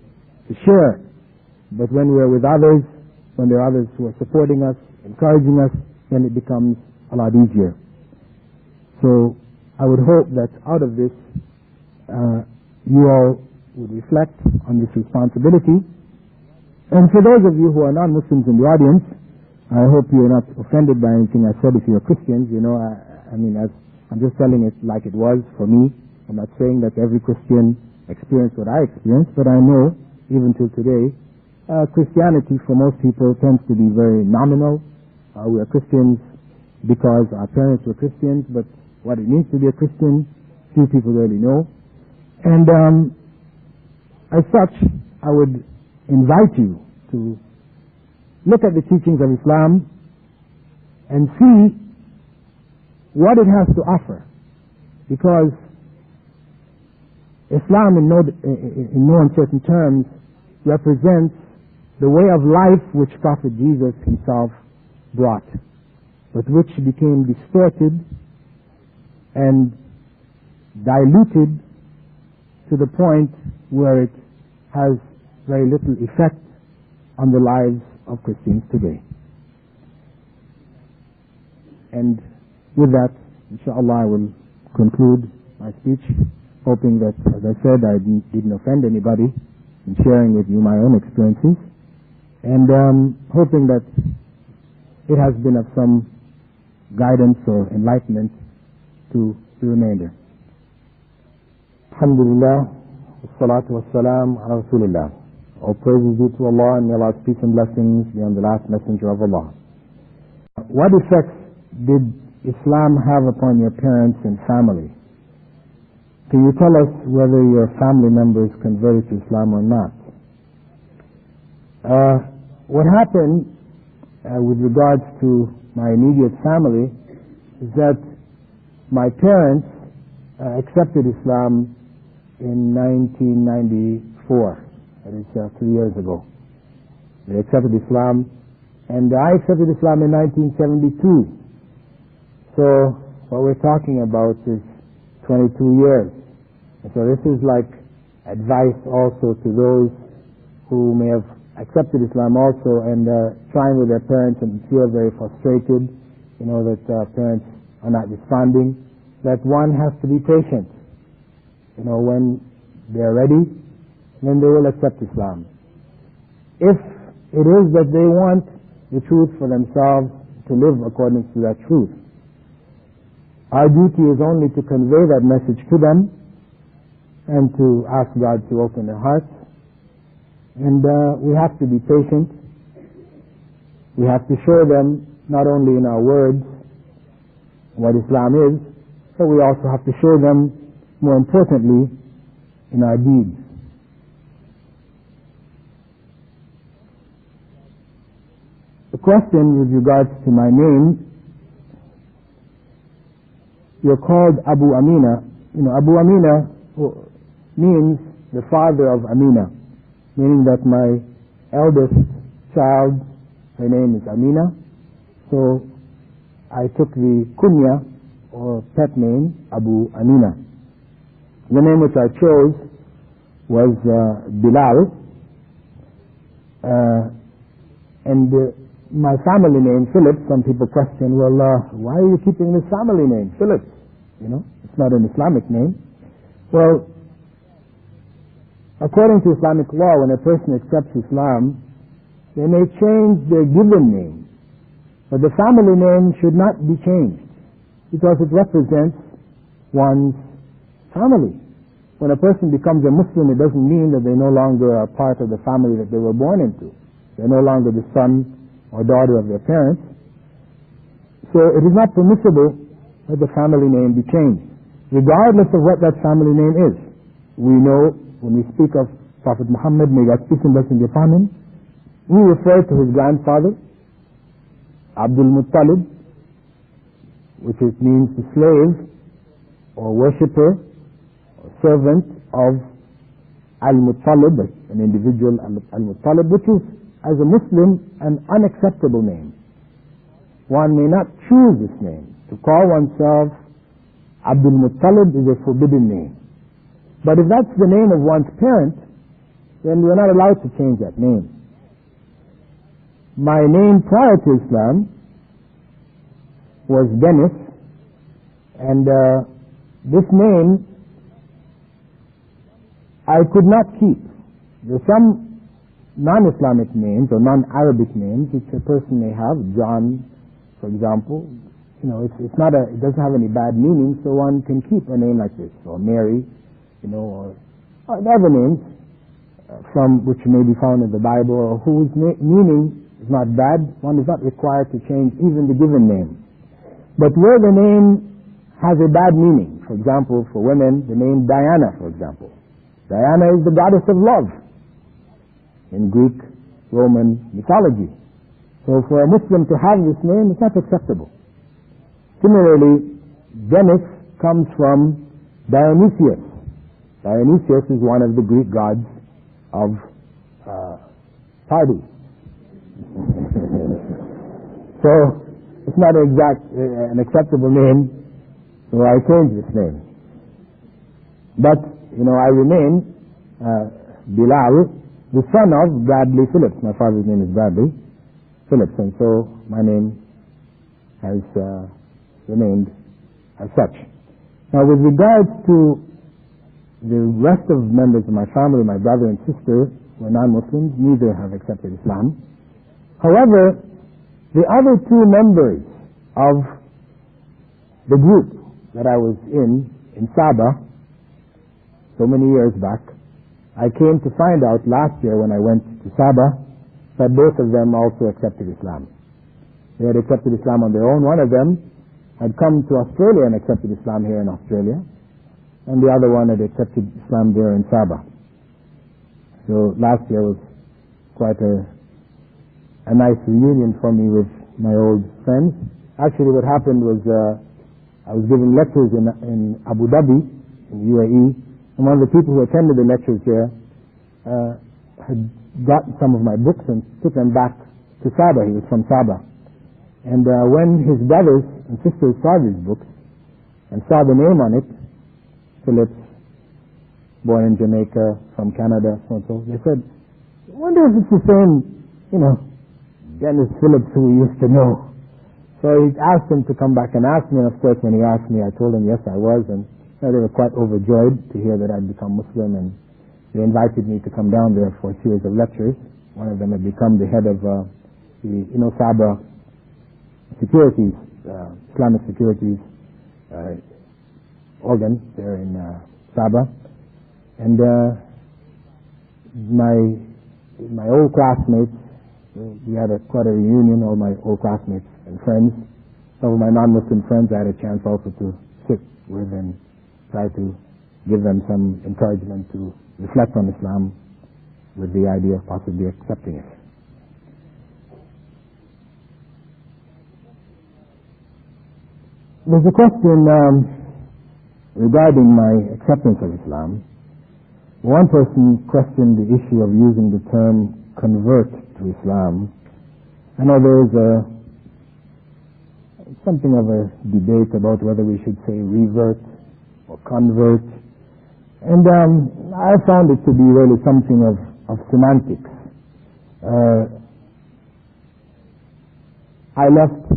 share. But when we're with others, when there are others who are supporting us, encouraging us, then it becomes a lot easier. So I would hope that out of this, you all would reflect on this responsibility. And for those of you who are non-Muslims in the audience, I hope you're not offended by anything I said. If you're Christians, I'm just telling it like it was for me. I'm not saying that every Christian experienced what I experienced, but I know, even till today, Christianity for most people tends to be very nominal. We are Christians because our parents were Christians, but what it means to be a Christian, few people really know. And as such, I would invite you to look at the teachings of Islam and see what it has to offer, because Islam in no uncertain terms represents the way of life which Prophet Jesus himself brought, but which became distorted and diluted to the point where it has very little effect on the lives of Christians today. And with that, inshallah, I will conclude my speech, hoping that, as I said, I didn't offend anybody in sharing with you my own experiences, and hoping that it has been of some guidance or enlightenment to the remainder. Alhamdulillah, wassalatu wassalam ala Rasulillah. All praises due to Allah, and may Allah's peace and blessings be on the last messenger of Allah. What effects did Islam have upon your parents and family? Can you tell us whether your family members converted to Islam or not? What happened with regards to my immediate family is that my parents accepted Islam in 1994. That is 3 years ago. They accepted Islam, and I accepted Islam in 1972. So what we're talking about is 22 years. And so this is like advice also to those who may have accepted Islam also and trying with their parents and feel very frustrated, that parents are not responding, that one has to be patient. When they're ready, then they will accept Islam. If it is that they want the truth for themselves, to live according to that truth, our duty is only to convey that message to them and to ask God to open their hearts. And we have to be patient. We have to show them not only in our words what Islam is, but we also have to show them, more importantly, in our deeds. The question with regards to my name, you're called Abu Ameenah. Abu Ameenah means the father of Ameenah, meaning that my eldest child, her name is Ameenah. So I took the kunya or pet name Abu Ameenah. The name which I chose was Bilal, and my family name, Phillips. Some people question, well, why are you keeping this family name, Phillips? It's not an Islamic name. Well, according to Islamic law, when a person accepts Islam, they may change their given name, but the family name should not be changed because it represents one's family. When a person becomes a Muslim, it doesn't mean that they no longer are part of the family that they were born into. They're no longer the son or daughter of their parents. So it is not permissible that the family name be changed. regardless of what that family name is. We know when we speak of Prophet Muhammad, may God's peace and blessings be upon him, we refer to his grandfather, Abdul Muttalib, which means the slave or worshipper or servant of Al-Muttalib, an individual Al-Muttalib, which is, as a Muslim, an unacceptable name. One may not choose this name. To call oneself Abdul Muttalib is a forbidden name. But if that's the name of one's parent, then we are not allowed to change that name. My name prior to Islam was Dennis, and this name I could not keep. There are some non-Islamic names or non-Arabic names which a person may have. John, for example, it's not it doesn't have any bad meaning, so one can keep a name like this, or Mary, or other names from which may be found in the Bible, or whose meaning is not bad. One is not required to change even the given name. But where the name has a bad meaning, for example, for women, the name Diana, for example. Diana is the goddess of love in Greek, Roman mythology. So for a Muslim to have this name, it's not acceptable. Similarly, Dennis comes from Dionysius. Dionysius is one of the Greek gods of party. So it's not an acceptable name, so I changed this name. But, I remain Bilal, the son of Bradley Phillips. My father's name is Bradley Phillips, and so my name has remained as such. Now, with regards to the rest of members of my family, my brother and sister were non-Muslims. Neither have accepted Islam. However, the other two members of the group that I was in Sabah, so many years back, I came to find out last year when I went to Sabah that both of them also accepted Islam. They had accepted Islam on their own. One of them had come to Australia and accepted Islam here in Australia, and the other one had accepted Islam there in Sabah. So last year was quite a nice reunion for me with my old friends. Actually, what happened was I was giving lectures in Abu Dhabi, in UAE, and one of the people who attended the lectures there had gotten some of my books and took them back to Sabah. He was from Sabah. And when his brothers and sisters saw these books and saw the name on it, Phillips, born in Jamaica, from Canada, so and so, they said, I wonder if it's the same, Dennis Phillips who we used to know. So he asked him to come back and ask me, and of course when he asked me, I told him yes, I was, and they were quite overjoyed to hear that I'd become Muslim, and they invited me to come down there for a series of lectures. One of them had become the head of the Sabah securities, Islamic securities organ there in Sabah. And my old classmates, we had quite a reunion, all my old classmates and friends. Some of my non-Muslim friends I had a chance also to sit with and try to give them some encouragement to reflect on Islam with the idea of possibly accepting it. There's a question regarding my acceptance of Islam. One person questioned the issue of using the term convert to Islam. I know there is something of a debate about whether we should say revert or convert. And I found it to be really something of semantics. I left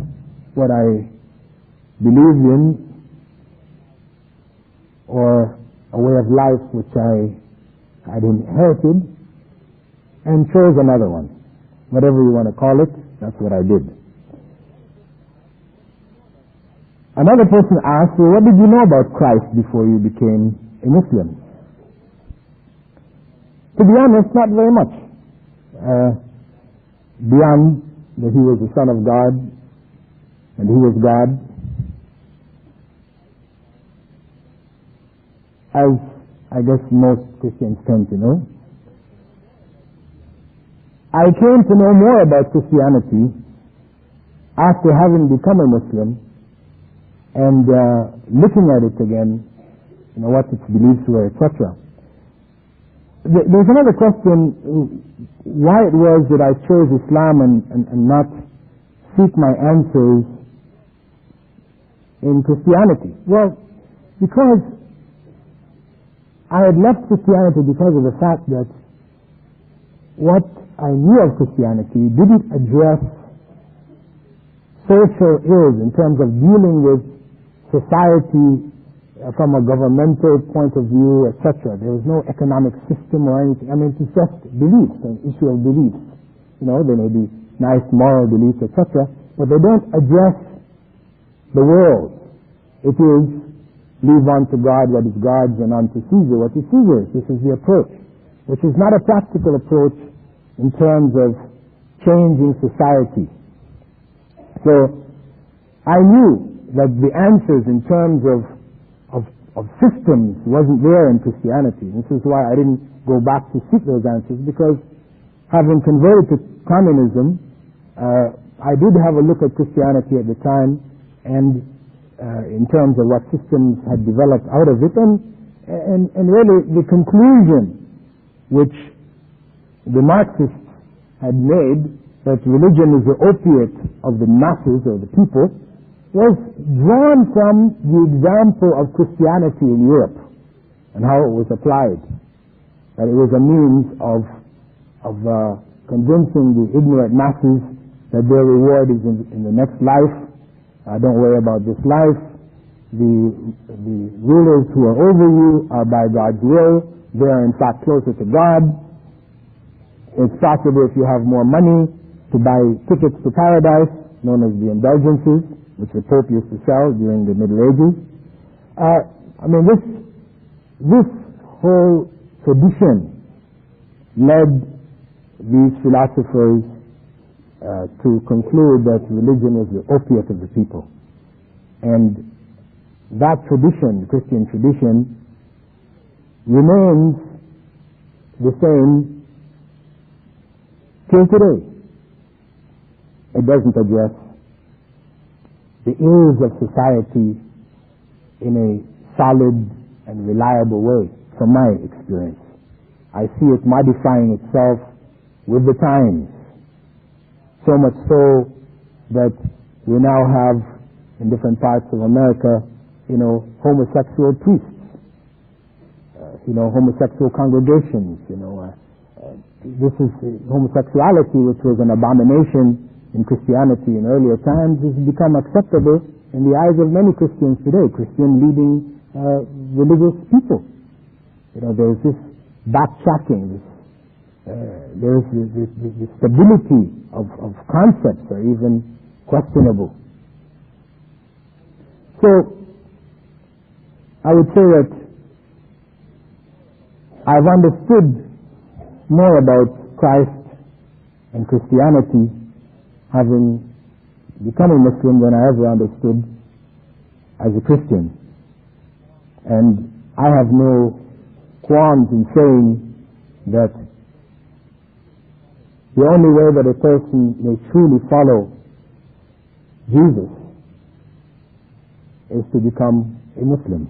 what I believed in, or a way of life which I had inherited, and chose another one. Whatever you want to call it, that's what I did. Another person asked, well, what did you know about Christ before you became a Muslim? To be honest, not very much. Beyond that he was the Son of God, and he was God. as I guess most Christians tend to know. I came to know more about Christianity after having become a Muslim and looking at it again, what its beliefs were, etc. There's another question, why it was that I chose Islam and not seek my answers in Christianity. Well, because I had left Christianity because of the fact that what I knew of Christianity didn't address social ills in terms of dealing with society from a governmental point of view, etc. There was no economic system or anything. I mean, it's just beliefs, an issue of beliefs. There may be nice moral beliefs, etc., but they don't address the world. It is leave unto God what is God's and unto Caesar what is Caesar's. This is the approach, which is not a practical approach in terms of changing society. So I knew that the answers in terms of systems wasn't there in Christianity. This is why I didn't go back to seek those answers, because having converted to communism, I did have a look at Christianity at the time, and in terms of what systems had developed out of it, and really the conclusion which the Marxists had made, that religion is the opiate of the masses or the people, was drawn from the example of Christianity in Europe and how it was applied. That it was a means of convincing the ignorant masses that their reward is in the next life. Don't worry about this life. The rulers who are over you are by God's will. They are in fact closer to God. It's possible, if you have more money, to buy tickets to paradise, known as the indulgences, which the Pope used to sell during the Middle Ages. This whole tradition led these philosophers to conclude that religion was the opiate of the people. And that tradition, the Christian tradition, remains the same till today. It doesn't address the ills of society in a solid and reliable way, from my experience. I see it modifying itself with the times, so much so that we now have in different parts of America, homosexual priests, homosexual congregations, this is homosexuality, which was an abomination in Christianity in earlier times, has become acceptable in the eyes of many Christians today, Christian leading religious people. There's this backtracking, there's the stability of concepts are even questionable. So I would say that I've understood more about Christ and Christianity having become a Muslim than I ever understood as a Christian. And I have no qualms in saying that the only way that a person may truly follow Jesus is to become a Muslim.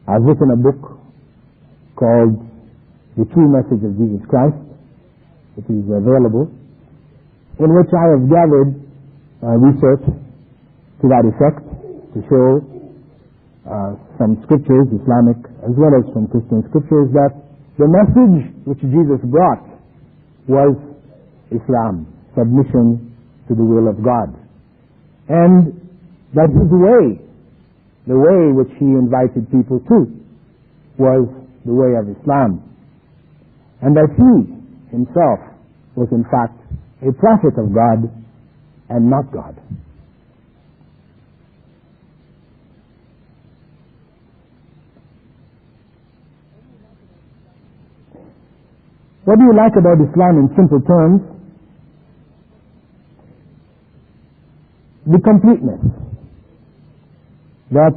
I've written a book called The True Message of Jesus Christ. It is available, in which I have gathered research to that effect, to show some scriptures, Islamic as well as from Christian scriptures, that the message which Jesus brought was Islam, submission to the will of God. And that his way, the way which he invited people to, was the way of Islam. And that he himself was in fact a prophet of God and not God. What do you like about Islam in simple terms? The completeness. That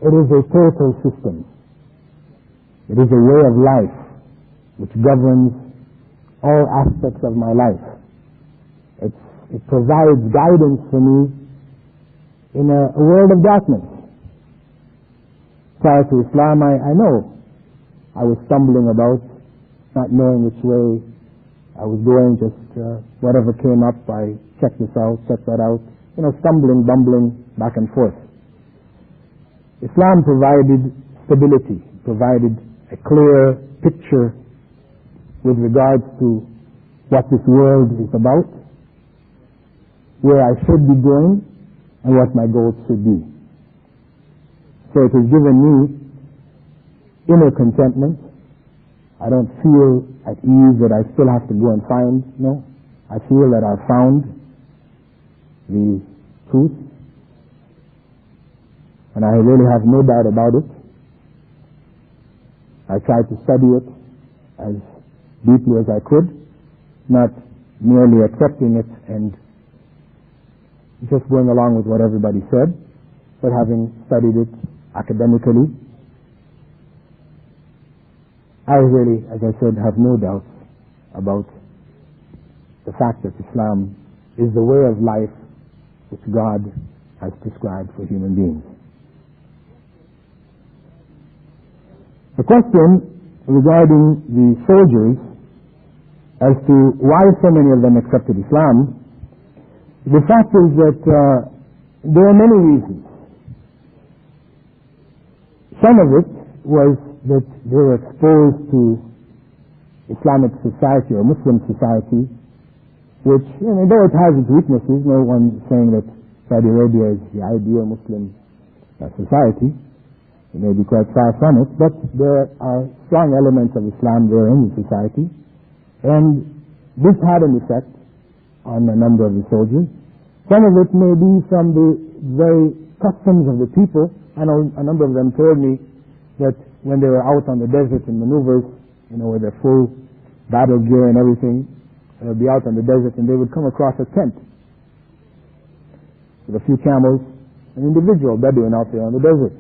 It is a total system. It is a way of life which governs all aspects of my life. It provides guidance for me in a world of darkness. Prior to Islam, I know I was stumbling about, not knowing which way I was going, just whatever came up, I checked this out, checked that out, stumbling, bumbling, back and forth. Islam provided stability, provided a clear picture with regards to what this world is about, where I should be going, and what my goals should be. So it has given me inner contentment. I don't feel at ease that I still have to go and find. No. I feel that I've found the truth, and I really have no doubt about it. I tried to study it as deeply as I could, not merely accepting it and just going along with what everybody said, but having studied it academically. I really, as I said, have no doubts about the fact that Islam is the way of life which God has prescribed for human beings. The question regarding the soldiers as to why so many of them accepted Islam, the fact is that there are many reasons. Some of it was that they were exposed to Islamic society or Muslim society, which, though it has its weaknesses, no one saying that Saudi Arabia is the ideal Muslim society. It may be quite far from it, but there are strong elements of Islam there in the society, and this had an effect on a number of the soldiers. Some of it may be from the very customs of the people. I know a number of them told me that when they were out on the desert in maneuvers, with their full battle gear and everything, they would be out on the desert and they would come across a tent with a few camels, an individual Bedouin out there on the desert.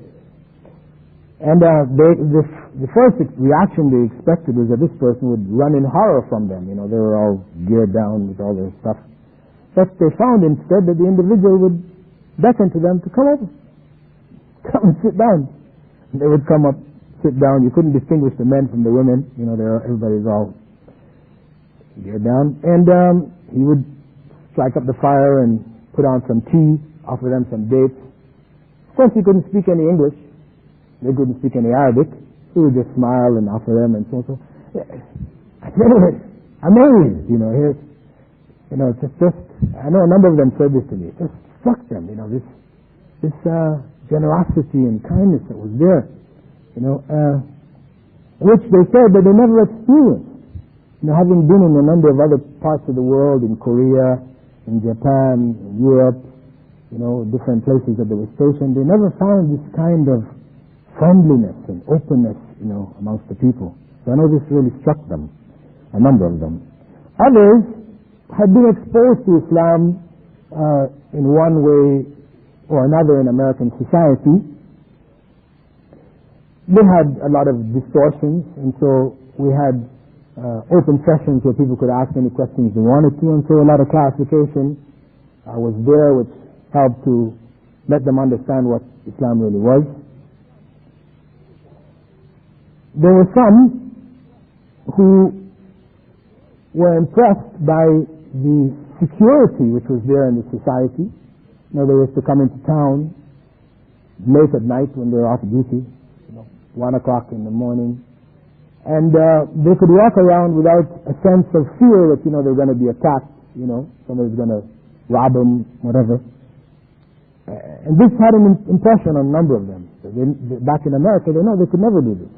And the first reaction they expected was that this person would run in horror from them. They were all geared down with all their stuff. But they found instead that the individual would beckon to them to come over. Come and sit down. And they would come up, sit down. You couldn't distinguish the men from the women. Everybody's all geared down. And he would strike up the fire and put on some tea, offer them some dates. Of course, he couldn't speak any English. They couldn't speak any Arabic. He would just smile and offer them and so on. Amazed, here's, it's just, I know a number of them said this to me. It just struck them, this generosity and kindness that was there, which they said that they never experienced. Having been in a number of other parts of the world, in Korea, in Japan, in Europe, different places that they were stationed, they never found this kind of friendliness and openness, amongst the people. So I know this really struck them, a number of them. Others had been exposed to Islam in one way or another in American society. They had a lot of distortions, and so we had open sessions where people could ask any questions they wanted to, and so a lot of clarification was there, which helped to let them understand what Islam really was. There were some who were impressed by the security which was there in the society. They used to come into town late at night when they were off duty, 1 o'clock in the morning, and they could walk around without a sense of fear that they're going to be attacked, somebody's going to rob them, whatever. And this had an impression on a number of them. Back in America, they know they could never do this.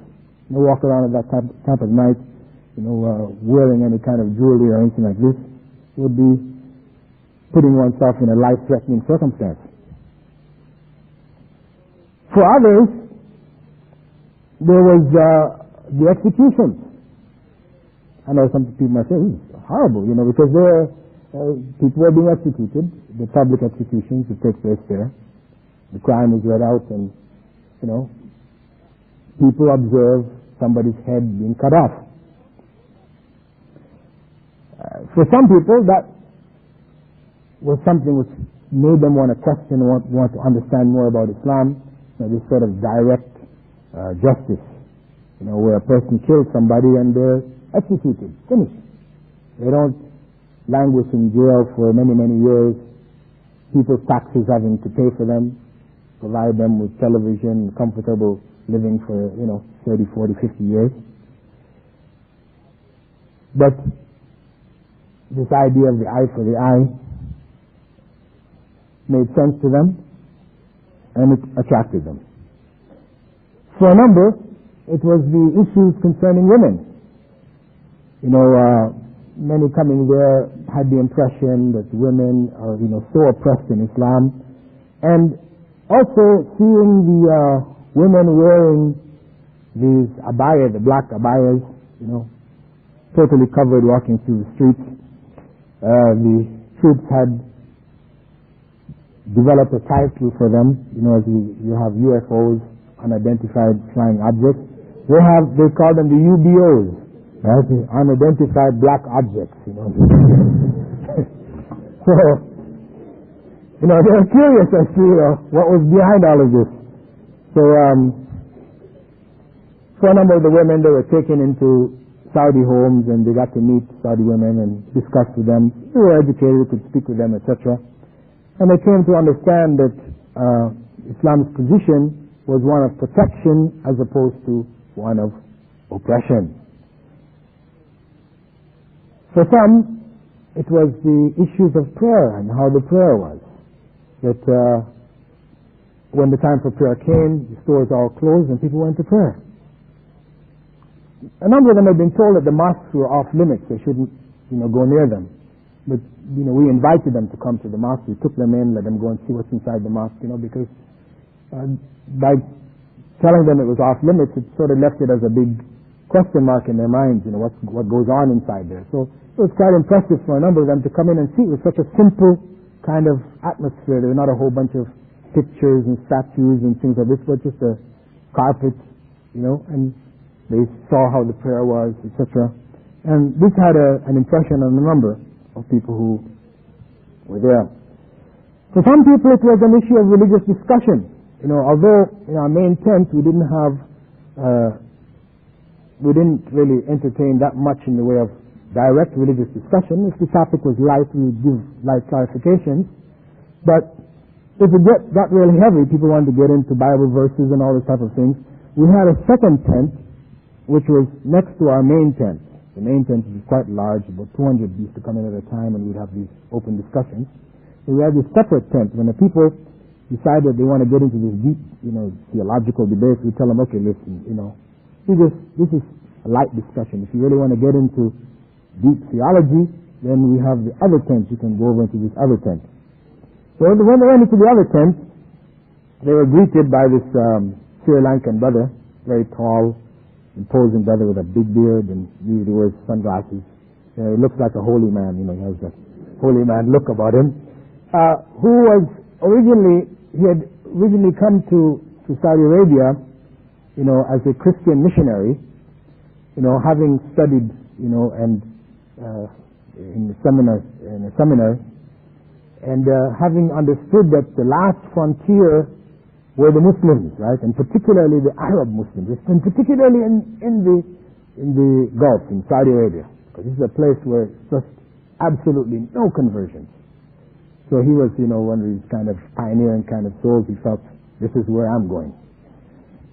They walk around at that type of night, wearing any kind of jewelry or anything like this, would be putting oneself in a life-threatening circumstance. For others, there was the execution. I know some people might say, it's horrible, because people were being executed, the public executions that take place there. The crime is read out, and people observe somebody's head being cut off. For some people, that was something which made them want to question, want to understand more about Islam. This sort of direct justice, where a person kills somebody and they're executed, finished. They don't languish in jail for many, many years. People's taxes having to pay for them, provide them with television, comfortable living for 30, 40, 50 years. But this idea of the eye for the eye made sense to them, and it attracted them. For a number, it was the issues concerning women. Many coming there had the impression that women are so oppressed in Islam, and also seeing the women wearing these abaya, the black abayas, totally covered, walking through the streets. The troops had developed a title for them, as you have UFOs, unidentified flying objects. They call them the UBOs, right? The unidentified black objects, So, they were curious as to, what was behind all of this. So, for a number of the women, they were taken into Saudi homes and they got to meet Saudi women and discuss with them. They were educated, could speak with them, etc. And they came to understand that Islam's position was one of protection as opposed to one of oppression. For some, it was the issues of prayer and how the prayer was. That when the time for prayer came, the stores all closed and people went to prayer. A number of them had been told that the mosques were off limits, they shouldn't, go near them. But, we invited them to come to the mosque. We took them in, let them go and see what's inside the mosque, because by telling them it was off limits, it sort of left it as a big question mark in their minds, what goes on inside there. So it was quite impressive for a number of them to come in and see it was such a simple kind of atmosphere. There were not a whole bunch of pictures and statues and things like this, but just a carpet, and they saw how the prayer was, etc. And this had an impression on a number of people who were there. For some people it was an issue of religious discussion. Although in our main tent we didn't really entertain that much in the way of direct religious discussion. If the topic was light, we would give light clarifications. But if it got really heavy, people wanted to get into Bible verses and all this type of things. We had a second tent, which was next to our main tent. The main tent was quite large, about 200 used to come in at a time, and we'd have these open discussions. So we had this separate tent. When the people decide that they want to get into this deep, theological debate, we tell them, okay, listen, this is a light discussion. If you really want to get into deep theology, then we have the other tent. You can go over into this other tent. So when they went into the other tent, they were greeted by this Sri Lankan brother, very tall, imposing brother with a big beard and usually wears sunglasses. He looks like a holy man. He has that holy man look about him. He had originally come to Saudi Arabia, as a Christian missionary, having studied, and in a seminar, and having understood that the last frontier were the Muslims, right, and particularly the Arab Muslims, and particularly in the Gulf, in Saudi Arabia, because this is a place where just absolutely no conversions. So he was, one of these kind of pioneering kind of souls. He felt, this is where I'm going.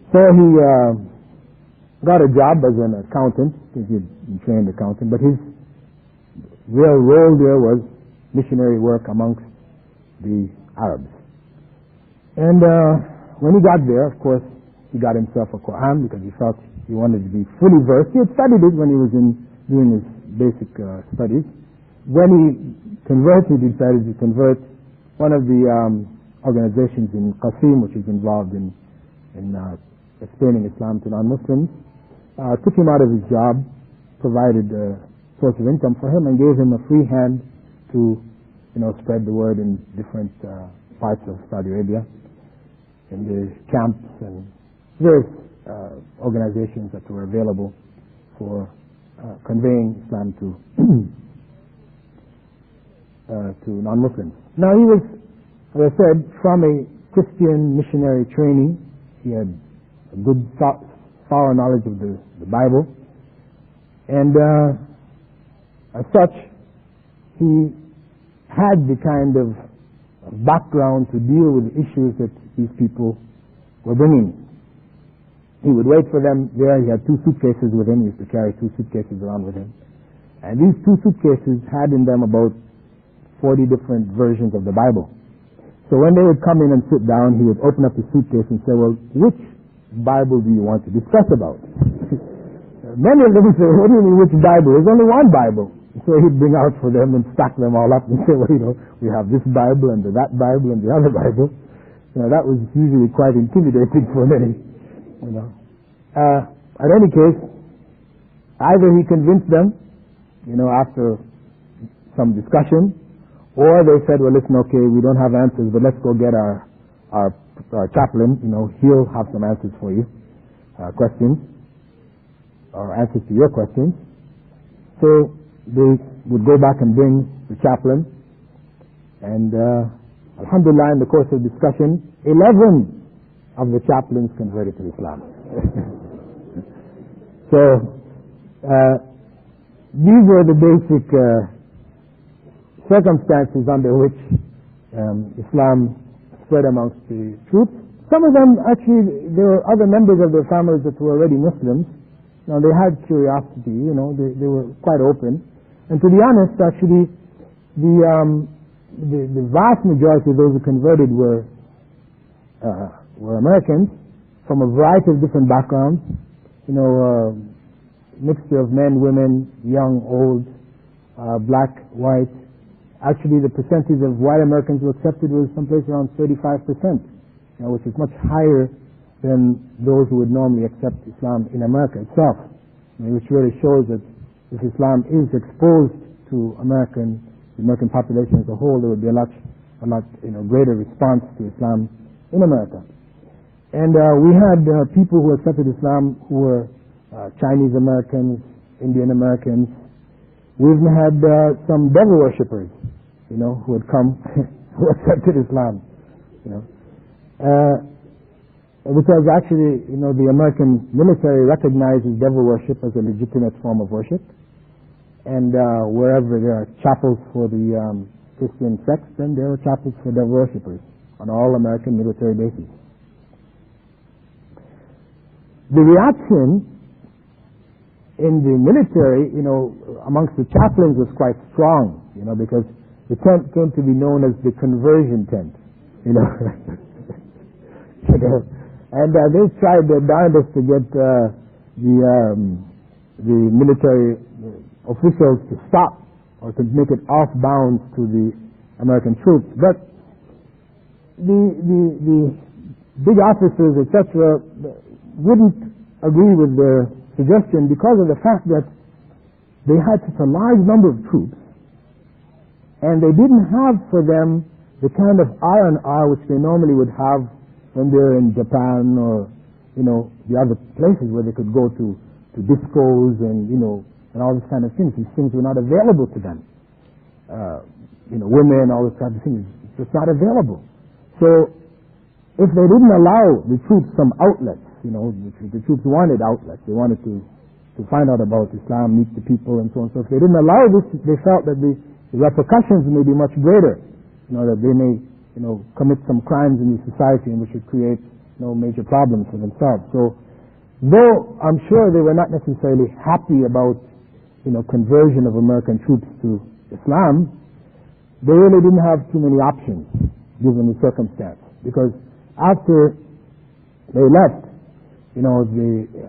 So he got a job as an accountant, because he'd been trained accountant, but his real role there was missionary work amongst the Arabs. And when he got there, of course, he got himself a Qur'an because he felt he wanted to be fully versed. He had studied it when he was doing his basic studies. When he converted, he decided to convert. One of the organizations in Qasim, which is involved in explaining Islam to non-Muslims, took him out of his job, provided a source of income for him, and gave him a free hand to, spread the word in different parts of Saudi Arabia, in the camps and various organizations that were available for conveying Islam to to non-Muslims. Now he was, as I said, from a Christian missionary training. He had a good, thorough knowledge of the Bible, and as such, he had the kind of background to deal with the issues that these people were bringing. He would wait for them there. He had 2 suitcases with him. He used to carry 2 suitcases around with him. And these 2 suitcases had in them about 40 different versions of the Bible. So when they would come in and sit down, he would open up the suitcase and say, well, which Bible do you want to discuss about? Many of them would say, what do you mean which Bible? There's only one Bible. So he'd bring out for them and stack them all up and say, well, we have this Bible and that Bible and the other Bible. That was usually quite intimidating for many. At any case, either he convinced them, after some discussion, or they said, well, listen, okay, we don't have answers, but let's go get our chaplain. He'll have some answers for you, questions, or answers to your questions. So they would go back and bring the chaplain, and alhamdulillah, in the course of discussion, 11 of the chaplains converted to Islam. So these were the basic circumstances under which Islam spread amongst the troops. Some of them, actually, there were other members of their families that were already Muslims. Now, they had curiosity, they were quite open. And to be honest, actually, the vast majority of those who converted were Americans from a variety of different backgrounds, mixture of men, women, young, old, black, white. Actually, the percentage of white Americans who accepted was someplace around 35%, which is much higher than those who would normally accept Islam in America itself, which really shows that if Islam is exposed to the American population as a whole, there would be a lot greater response to Islam in America. And we had people who accepted Islam who were Chinese Americans, Indian Americans. We even had some devil worshippers, who had come, who accepted Islam, because actually, the American military recognizes devil worship as a legitimate form of worship, and wherever there are chapels for the Christian sects, then there are chapels for devil worshippers on all American military bases. The reaction in the military, amongst the chaplains was quite strong, because the tent came to be known as the conversion tent, and they tried their darndest to get the military officials to stop or to make it off bounds to the American troops, but the big officers, etc., wouldn't agree with their suggestion because of the fact that they had such a large number of troops, and they didn't have for them the kind of R&R which they normally would have when they're in Japan or the other places where they could go to discos and and all this kind of things. These things were not available to them. Women, all this kind of things, it's just not available. So if they didn't allow the troops some outlets, the troops wanted outlets. They wanted to find out about Islam, meet the people, and so on. So if they didn't allow this, they felt that the repercussions may be much greater. That they may, commit some crimes in the society, and which would create, major problems for themselves. So, though I'm sure they were not necessarily happy about, conversion of American troops to Islam, they really didn't have too many options given the circumstance, because after they left,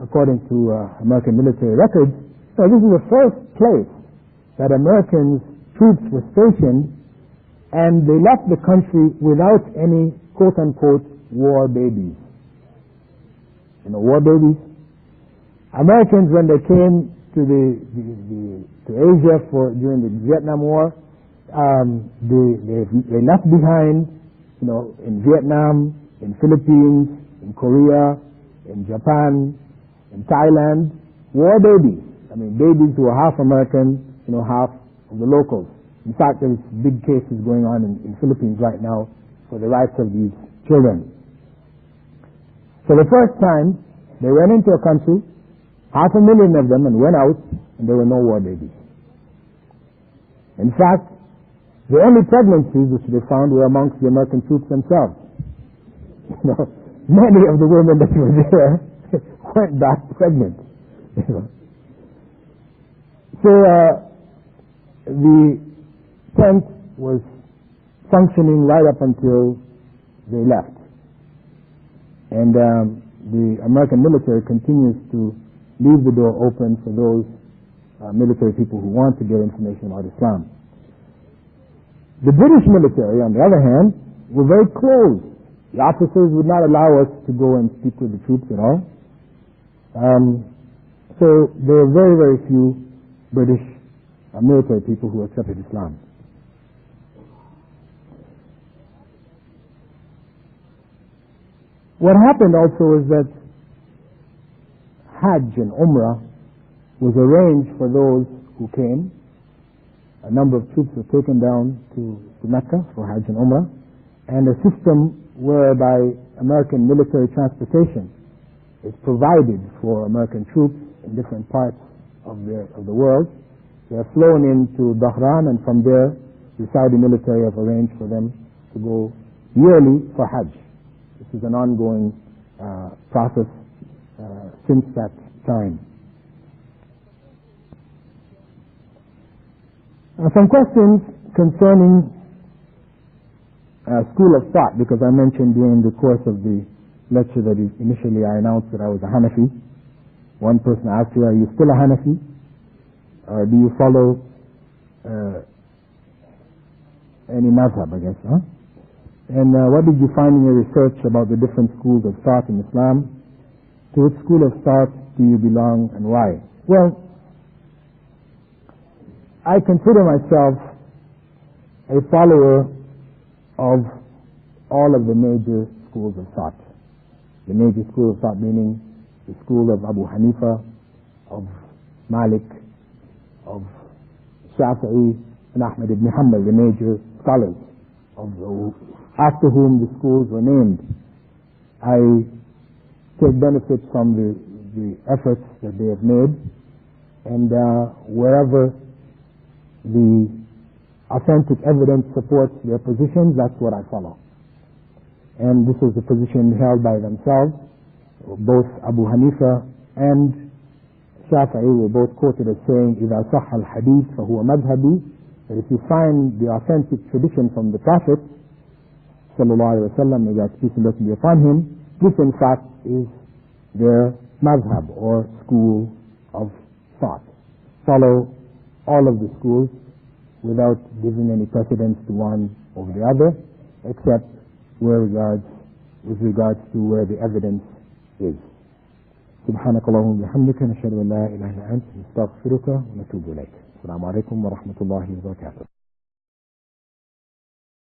according to American military records, this is the first place that American troops were stationed, and they left the country without any quote-unquote war babies. War babies. Americans, when they came to to Asia during the Vietnam War, they left behind, in Vietnam, in Philippines, in Korea, in Japan, in Thailand, were babies. I mean, babies who were half American, half of the locals. In fact, there's big cases going on in Philippines right now for the rights of these children. So the first time they went into a country, 500,000 of them, and went out, and there were no war babies. In fact, the only pregnancies which they found were amongst the American troops themselves. Many of the women that were there went back pregnant. So the tent was functioning right up until they left. And the American military continues to leave the door open for those military people who want to get information about Islam. The British military, on the other hand, were very closed. The officers would not allow us to go and speak with the troops at all. So there were very, very few British military people who accepted Islam. What happened also is that Hajj and Umrah was arranged for those who came. A number of troops were taken down to Mecca for Hajj and Umrah, and a system whereby American military transportation is provided for American troops in different parts of the world. They are flown into Bahrain, and from there the Saudi military have arranged for them to go yearly for Hajj. This is an ongoing process since that time. Some questions concerning school of thought, because I mentioned during the course of the lecture that initially I announced that I was a Hanafi. One person asked me, are you still a Hanafi? Or do you follow any madhab, I guess, huh? And what did you find in your research about the different schools of thought in Islam? To which school of thought do you belong and why? Well, I consider myself a follower of all of the major schools of thought. The major school of thought meaning the school of Abu Hanifa, of Malik, of Shafi'i, and Ahmad ibn Hanbal, the major scholars after whom the schools were named. I take benefit from the efforts that they have made, and wherever the authentic evidence supports their positions, that's what I follow. And this is the position held by themselves. Both Abu Hanifa and Shafi'i were both quoted as saying, إِذَا صَحَّ الْحَدِيث فَهُوَ مَذْهَبِي, that if you find the authentic tradition from the Prophet sallallahu alaihi wasallam, may God's peace and blessing be upon him, this in fact is their madhab or school of thought. Follow all of the schools without giving any precedence to one over the other, except with regards to where the evidence is. سبحانك اللهم وبحمدك نشهد أن لا إله إلا أنت نستغفرك ونتوب إليك. السلام عليكم ورحمة الله وبركاته.